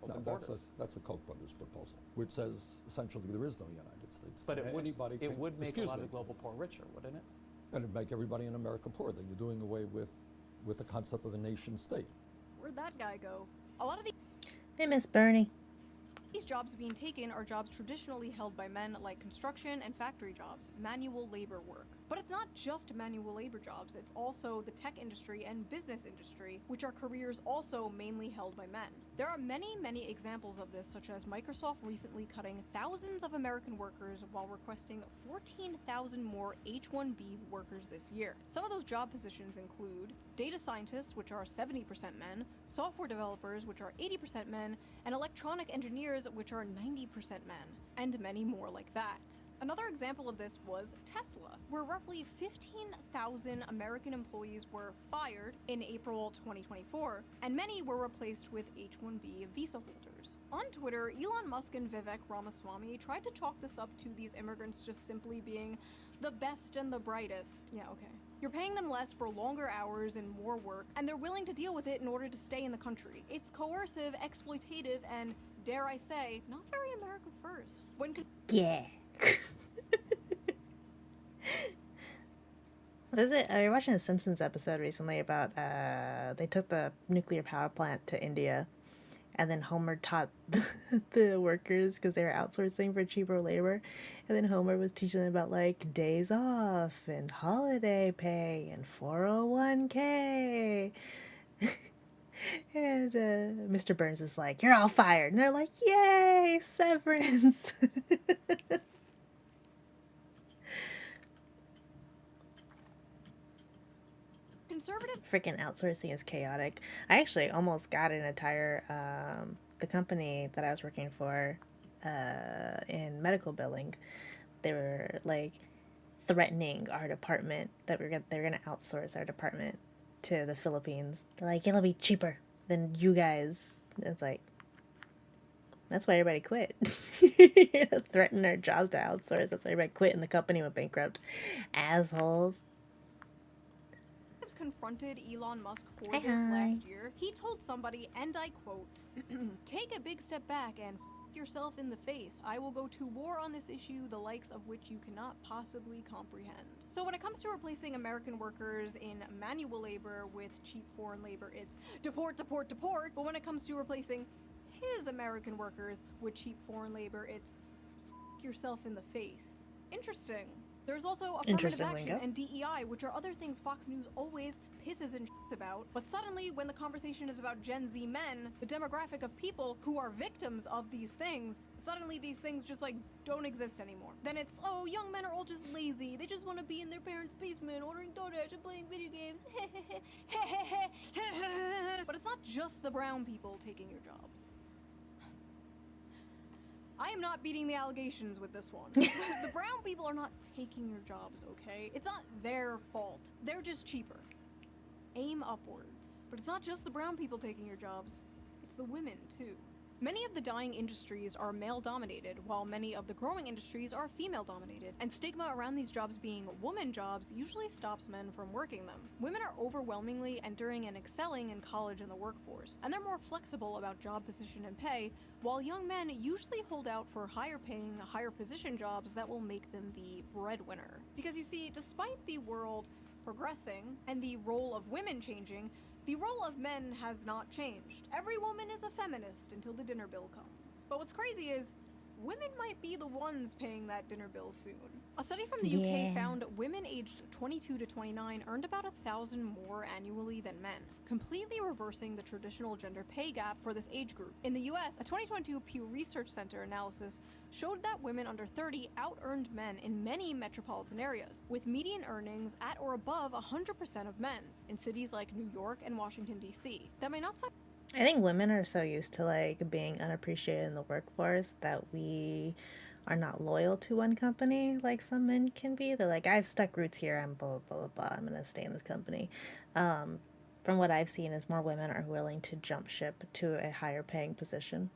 No, that's a Koch brothers proposal, which says essentially there is no United States. But it would, Anybody it can, would make a excuse lot me, of global poor richer, wouldn't it? and it'd make everybody in America poor. Then you're doing away with the concept of a nation state. Where'd that guy go? A lot of They miss Bernie. these jobs being taken are jobs traditionally held by men, like construction and factory jobs, manual labor work. But it's not just manual labor jobs, it's also the tech industry and business industry, which are careers also mainly held by men. There are many, many examples of this, such as Microsoft recently cutting thousands of American workers while requesting 14,000 more H-1B workers this year. Some of those job positions include data scientists, which are 70% men, software developers, which are 80% men, and electronic engineers, which are 90% men, and many more like that. Another example of this was Tesla, where roughly 15,000 American employees were fired in April 2024, and many were replaced with H-1B visa holders. On Twitter, Elon Musk and Vivek Ramaswamy tried to chalk this up to these immigrants just simply being the best and the brightest. Yeah, okay. You're paying them less for longer hours and more work, and they're willing to deal with it in order to stay in the country. It's coercive, exploitative, and, dare I say, not very America first. Yeah. What is it? I was watching the Simpsons episode recently about they took the nuclear power plant to India, and then Homer taught the workers because they were outsourcing for cheaper labor, and then Homer was teaching them about like days off and holiday pay and 401k. And Mr. Burns is like, "You're all fired," and they're like, "Yay, severance!" Conservative Freaking outsourcing is chaotic. I actually almost got an entire the company that I was working for in medical billing. They were like threatening our department that they're gonna outsource our department to the Philippines. They're like, it'll be cheaper than you guys. It's like, that's why everybody quit. You know, threaten our jobs to outsource. That's why everybody quit and the company went bankrupt. Assholes. confronted Elon Musk for Hi, this hi. last year. He told somebody, and I quote, "Take a big step back and yourself in the face. I will go to war on this issue, the likes of which you cannot possibly comprehend." So when it comes to replacing American workers in manual labor with cheap foreign labor, it's deport, deport, deport. But when it comes to replacing his American workers with cheap foreign labor, it's yourself in the face. Interesting. There's also affirmative Interesting action lingo. and DEI, which are other things Fox News always pisses and shits about. But suddenly, when the conversation is about Gen Z men, the demographic of people who are victims of these things, suddenly these things just like don't exist anymore. Then it's, oh, young men are all just lazy. They just want to be in their parents' basement ordering DoorDash and playing video games. But it's not just the brown people taking your jobs. I am not beating the allegations with this one. The brown people are not taking your jobs, okay? It's not their fault. They're just cheaper. Aim upwards. But it's not just the brown people taking your jobs. It's the women, too. Many of the dying industries are male-dominated, while many of the growing industries are female-dominated, and stigma around these jobs being woman jobs usually stops men from working them. Women are overwhelmingly entering and excelling in college and the workforce, and they're more flexible about job position and pay, while young men usually hold out for higher-paying, higher-position jobs that will make them the breadwinner. Because you see, despite the world progressing and the role of women changing, the role of men has not changed. Every woman is a feminist until the dinner bill comes. But what's crazy is, women might be the ones paying that dinner bill soon. A study from the UK found women aged 22 to 29 earned about 1,000 more annually than men, completely reversing the traditional gender pay gap for this age group. In the US, a 2022 Pew Research Center analysis showed that women under 30 out-earned men in many metropolitan areas, with median earnings at or above 100% of men's in cities like New York and Washington, D.C. That may not sound I think women are so used to like being unappreciated in the workforce that we are not loyal to one company like some men can be. They're like, I've stuck roots here, I'm blah, blah, blah, blah, I'm going to stay in this company. From what I've seen is more women are willing to jump ship to a higher paying position.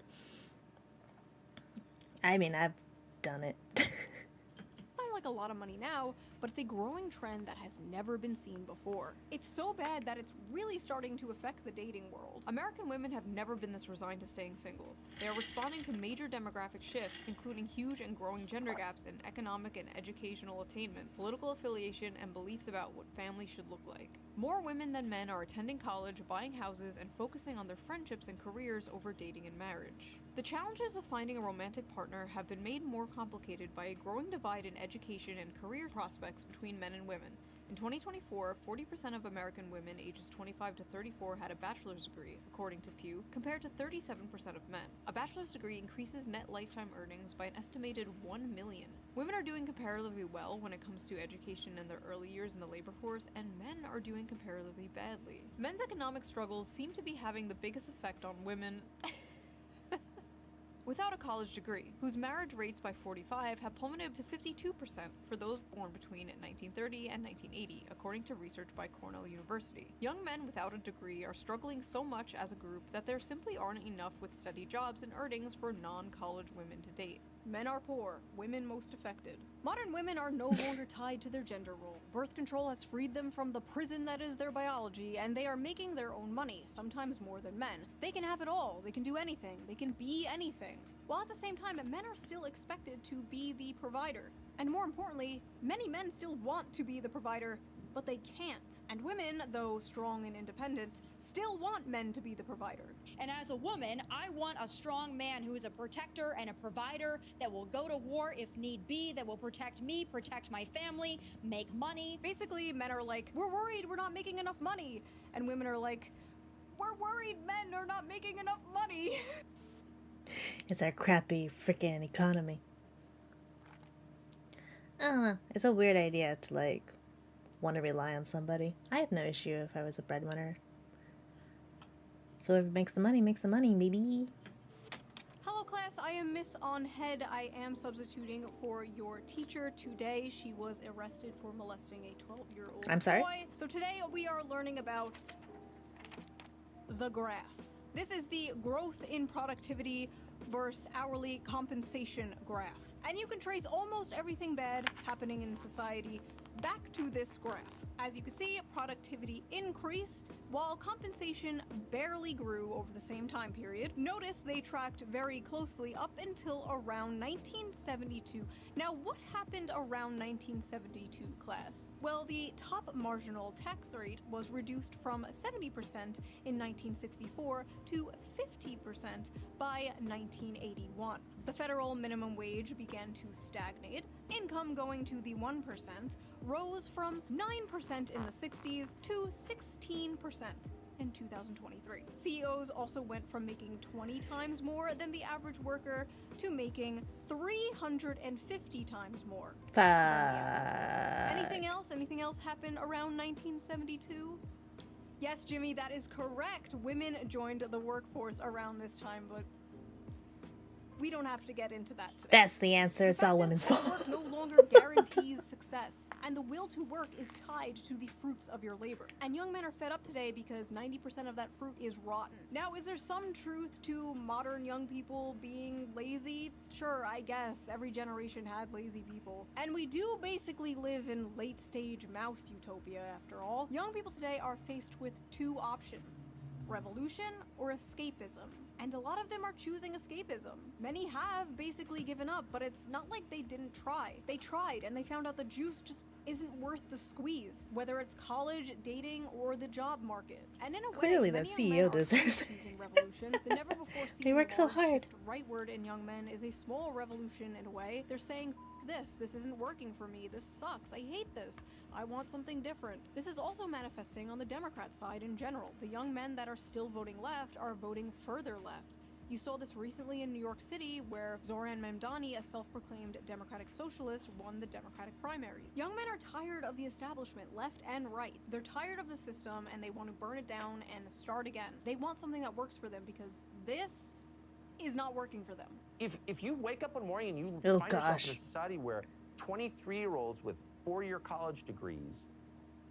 I mean, I've done it. Not like a lot of money now, but it's a growing trend that has never been seen before. It's so bad that it's really starting to affect the dating world. American women have never been this resigned to staying single. They are responding to major demographic shifts, including huge and growing gender gaps in economic and educational attainment, political affiliation, and beliefs about what family should look like. More women than men are attending college, buying houses, and focusing on their friendships and careers over dating and marriage. The challenges of finding a romantic partner have been made more complicated by a growing divide in education and career prospects between men and women. In 2024, 40% of American women ages 25 to 34 had a bachelor's degree, according to Pew, compared to 37% of men. A bachelor's degree increases net lifetime earnings by an estimated $1 million. Women are doing comparatively well when it comes to education in their early years in the labor force, and men are doing comparatively badly. Men's economic struggles seem to be having the biggest effect on women without a college degree, whose marriage rates by 45 have plummeted to 52% for those born between 1930 and 1980, according to research by Cornell University. Young men without a degree are struggling so much as a group that there simply aren't enough with steady jobs and earnings for non-college women to date. Men are poor, women most affected. Modern women are no longer tied to their gender role. Birth control has freed them from the prison that is their biology, and they are making their own money, sometimes more than men. They can have it all, they can do anything, they can be anything. While at the same time, men are still expected to be the provider. And more importantly, many men still want to be the provider, but they can't. And women, though strong and independent, still want men to be the provider. And as a woman, I want a strong man who is a protector and a provider that will go to war if need be, that will protect me, protect my family, make money. Basically, men are like, we're worried we're not making enough money. And women are like, we're worried men are not making enough money. It's our crappy freaking economy. I don't know. It's a weird idea to, like, want to rely on somebody. I have no issue if I was a breadwinner. Whoever makes the money, baby. Hello class, I am Miss On Head. I am substituting for your teacher today. She was arrested for molesting a 12-year-old I'm sorry? boy. So today we are learning about the graph. This is the growth in productivity versus hourly compensation graph. And you can trace almost everything bad happening in society back to this graph. As you can see, productivity increased while compensation barely grew over the same time period. Notice they tracked very closely up until around 1972. Now, what happened around 1972, class? Well, the top marginal tax rate was reduced from 70% in 1964 to 50% by 1981. The federal minimum wage began to stagnate. Income going to the 1% rose from 9% in the 60s to 16% in 2023. CEOs also went from making 20 times more than the average worker to making 350 times more. Anything else? Anything else happen around 1972? Yes, Jimmy, that is correct. Women joined the workforce around this time, but we don't have to get into that today. That's the answer. It's all women's fault. Work no longer guarantees success, and the will to work is tied to the fruits of your labor. And young men are fed up today because 90% of that fruit is rotten. Now, is there some truth to modern young people being lazy? Sure, I guess. Every generation had lazy people. And we do basically live in late-stage mouse utopia, after all. Young people today are faced with two options: revolution or escapism. And a lot of them are choosing escapism. Many have basically given up, but it's not like they didn't try. They tried, and they found out the juice just isn't worth the squeeze, whether it's college, dating, or the job market. And in a Clearly, way, that many young men CEO are deserves it. choosing revolution. The They work so hard. rightward in young men is a small revolution in a way. They're saying, this isn't working for me, this sucks, I hate this, I want something different. This is also manifesting on the Democrat side in general. The young men that are still voting left are voting further left. You saw this recently in New York City, where Zohran Mamdani, a self-proclaimed Democratic socialist, won the Democratic primary. Young men are tired of the establishment, left and right. They're tired of the system, and they want to burn it down and start again. They want something that works for them, because this is not working for them. If you wake up one morning and you Oh, find yourself in a gosh. society where 23-year-olds with 4-year college degrees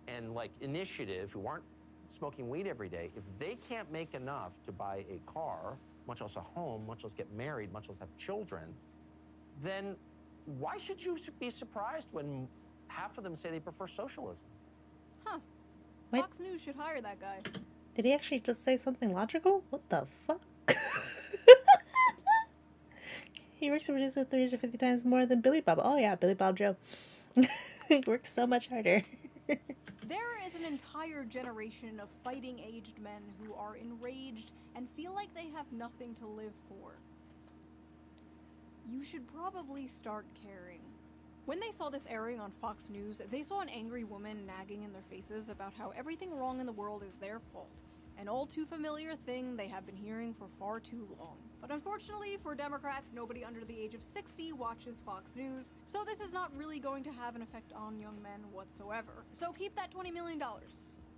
and like initiative who aren't smoking weed every day, if they can't make enough to buy a car, much less a home, much less get married, much less have children, then why should you be surprised when half of them say they prefer socialism? Huh. What? Fox News should hire that guy. Did he actually just say something logical? What the fuck? He works a producer 350 times more than Billy Bob. Oh yeah, Billy Bob Joe. He works so much harder. There is an entire generation of fighting-aged men who are enraged and feel like they have nothing to live for. You should probably start caring. When they saw this airing on Fox News, they saw an angry woman nagging in their faces about how everything wrong in the world is their fault. An all too familiar thing they have been hearing for far too long. But unfortunately for Democrats, nobody under the age of 60 watches Fox News, so this is not really going to have an effect on young men whatsoever. So keep that $20 million.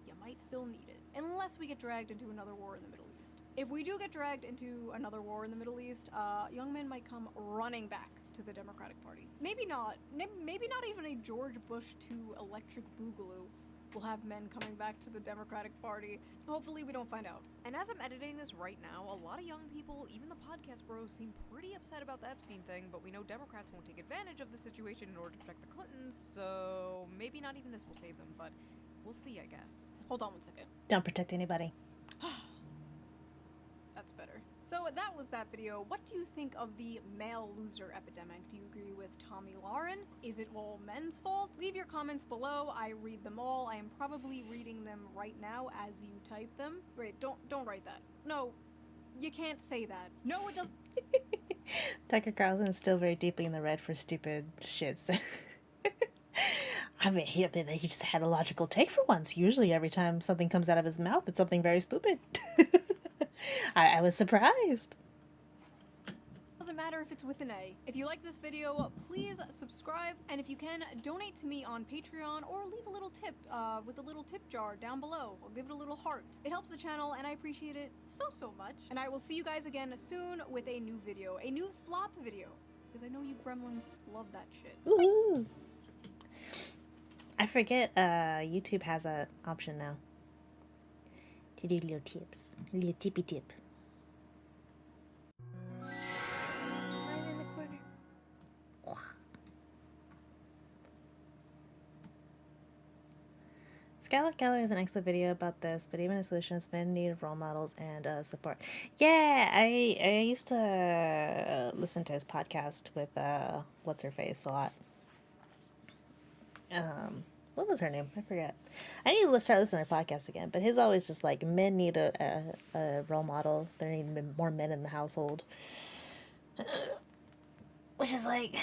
You might still need it, unless we get dragged into another war in the Middle East. If we do get dragged into another war in the Middle East, young men might come running back to the Democratic Party. Maybe not even a George Bush II electric boogaloo will have men coming back to the Democratic Party. Hopefully we don't find out. And as I'm editing this right now, a lot of young people, even the podcast bros, seem pretty upset about the Epstein thing, but we know Democrats won't take advantage of the situation in order to protect the Clintons, so maybe not even this will save them, but we'll see, I guess. Hold on one second. Don't protect anybody. That's better. So that was that video. What do you think of the male loser epidemic? Do you agree with Tommy Lauren? Is it all men's fault? Leave your comments below. I read them all. I am probably reading them right now as you type them. Wait, don't write that. No, you can't say that. No, it doesn't. Tucker Carlson is still very deeply in the red for stupid shits. I mean, he just had a logical take for once. Usually every time something comes out of his mouth, it's something very stupid. I was surprised. Doesn't matter if it's with an A. If you like this video, please subscribe, and if you can, donate to me on Patreon or leave a little tip with a little tip jar down below, or give it a little heart. It helps the channel, and I appreciate it so much. And I will see you guys again soon with a new video, a new slop video, because I know you gremlins love that shit. Woohoo! I forget YouTube has an option now to do little tips, little tippy tip. Right in the corner. Skylar Keller has an excellent video about this, but even as solutions, men need role models and support. Yeah, I used to listen to his podcast with what's her face a lot. What was her name? I forget. I need to start listening to her podcast again, but his always just like, men need a role model. There need more men in the household. Which is like,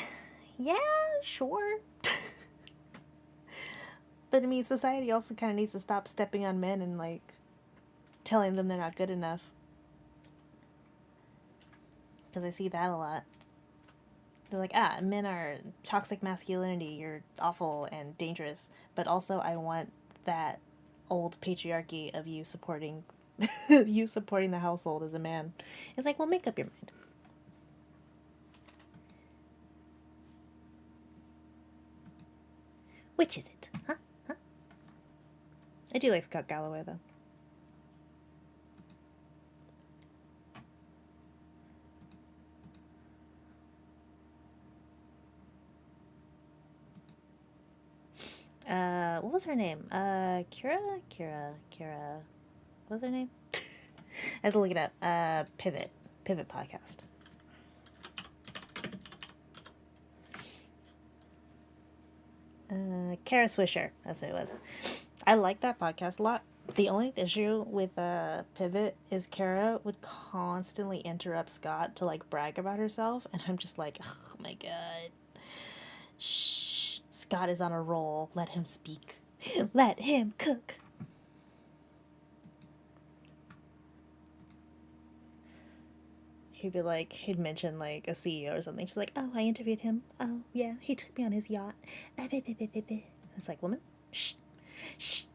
yeah, sure. But I mean, society also kind of needs to stop stepping on men and like telling them they're not good enough. Because I see that a lot. They're like, men are toxic masculinity, you're awful and dangerous, but also I want that old patriarchy of you supporting the household as a man. It's like, well, make up your mind. Which is it? Huh? I do like Scott Galloway, though. What was her name? Kira? What was her name? I had to look it up. Pivot podcast. Kara Swisher. That's what it was. I like that podcast a lot. The only issue with Pivot is Kara would constantly interrupt Scott to like brag about herself, and I'm just like, oh my god. Shh. Scott is on a roll. Let him speak. Let him cook. He'd mention like a CEO or something. She's like, oh, I interviewed him. Oh, yeah, he took me on his yacht. It's like, woman, shh. Shh.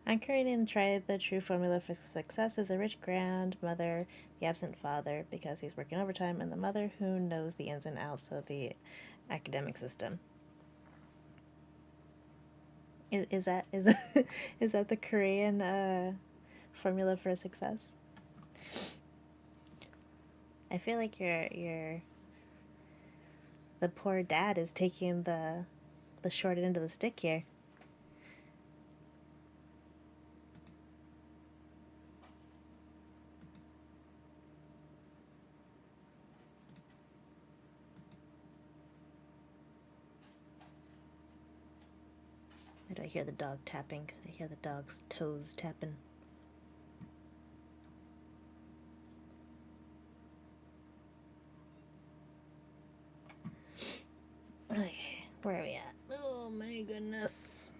On Korean, try the true formula for success is a rich grandmother, the absent father because he's working overtime, and the mother who knows the ins and outs of the academic system. Is that is that the Korean formula for success? I feel like the poor dad is taking the short end of the stick here. Why do I hear the dog tapping? I hear the dog's toes tapping. Okay, where are we at? Oh my goodness.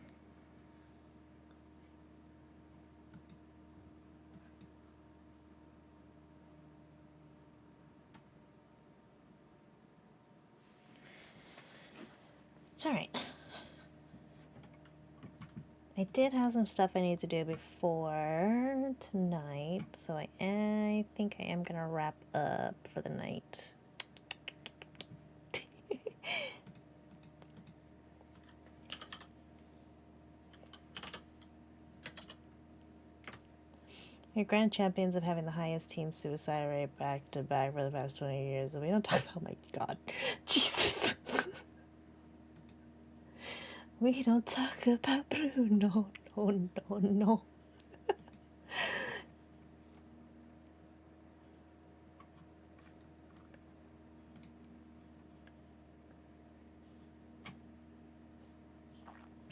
Alright. I did have some stuff I need to do before tonight, so I think I am gonna wrap up for the night. You're grand champions of having the highest teen suicide rate back to back for the past 20 years. And we don't talk about, oh my god. Jesus. We don't talk about Bruno. No, no, no.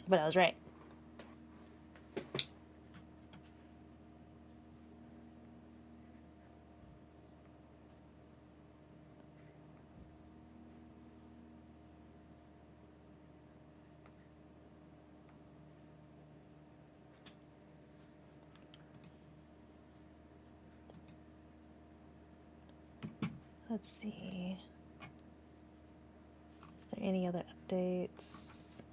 But I was right. Let's see. Is there any other updates?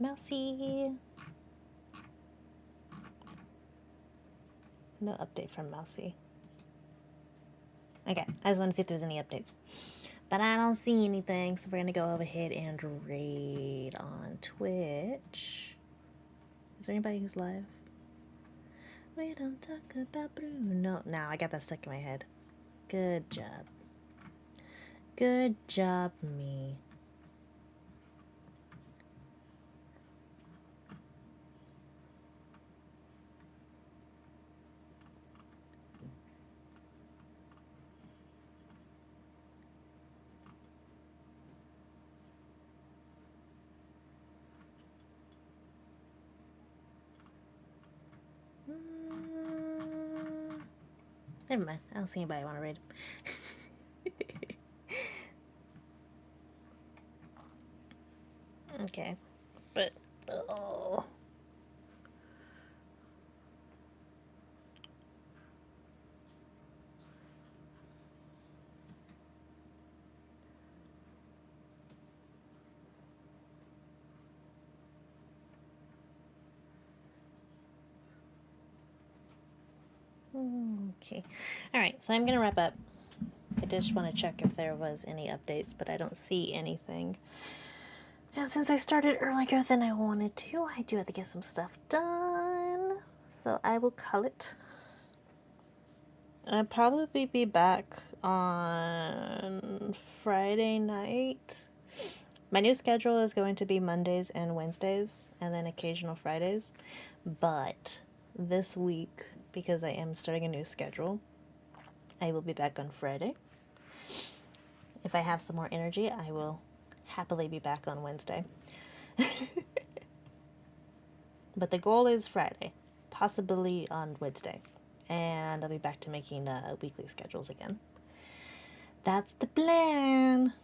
Mousy. No update from Mousy. Okay, I just want to see if there's any updates. But I don't see anything, so we're going to go ahead and raid on Twitch. Is there anybody who's live? We don't talk about Bruno. No, I got that stuck in my head. Good job. Good job, me. Never mind. I don't see anybody want to raid. Okay. But, oh. Okay. Alright, so I'm going to wrap up. I just want to check if there was any updates, but I don't see anything. And since I started earlier than I wanted to, I do have to get some stuff done. So I will call it. I'll probably be back on Friday night. My new schedule is going to be Mondays and Wednesdays, and then occasional Fridays. But this week, because I am starting a new schedule, I will be back on Friday. If I have some more energy, I will happily be back on Wednesday. But the goal is Friday, possibly on Wednesday. And I'll be back to making weekly schedules again. That's the plan.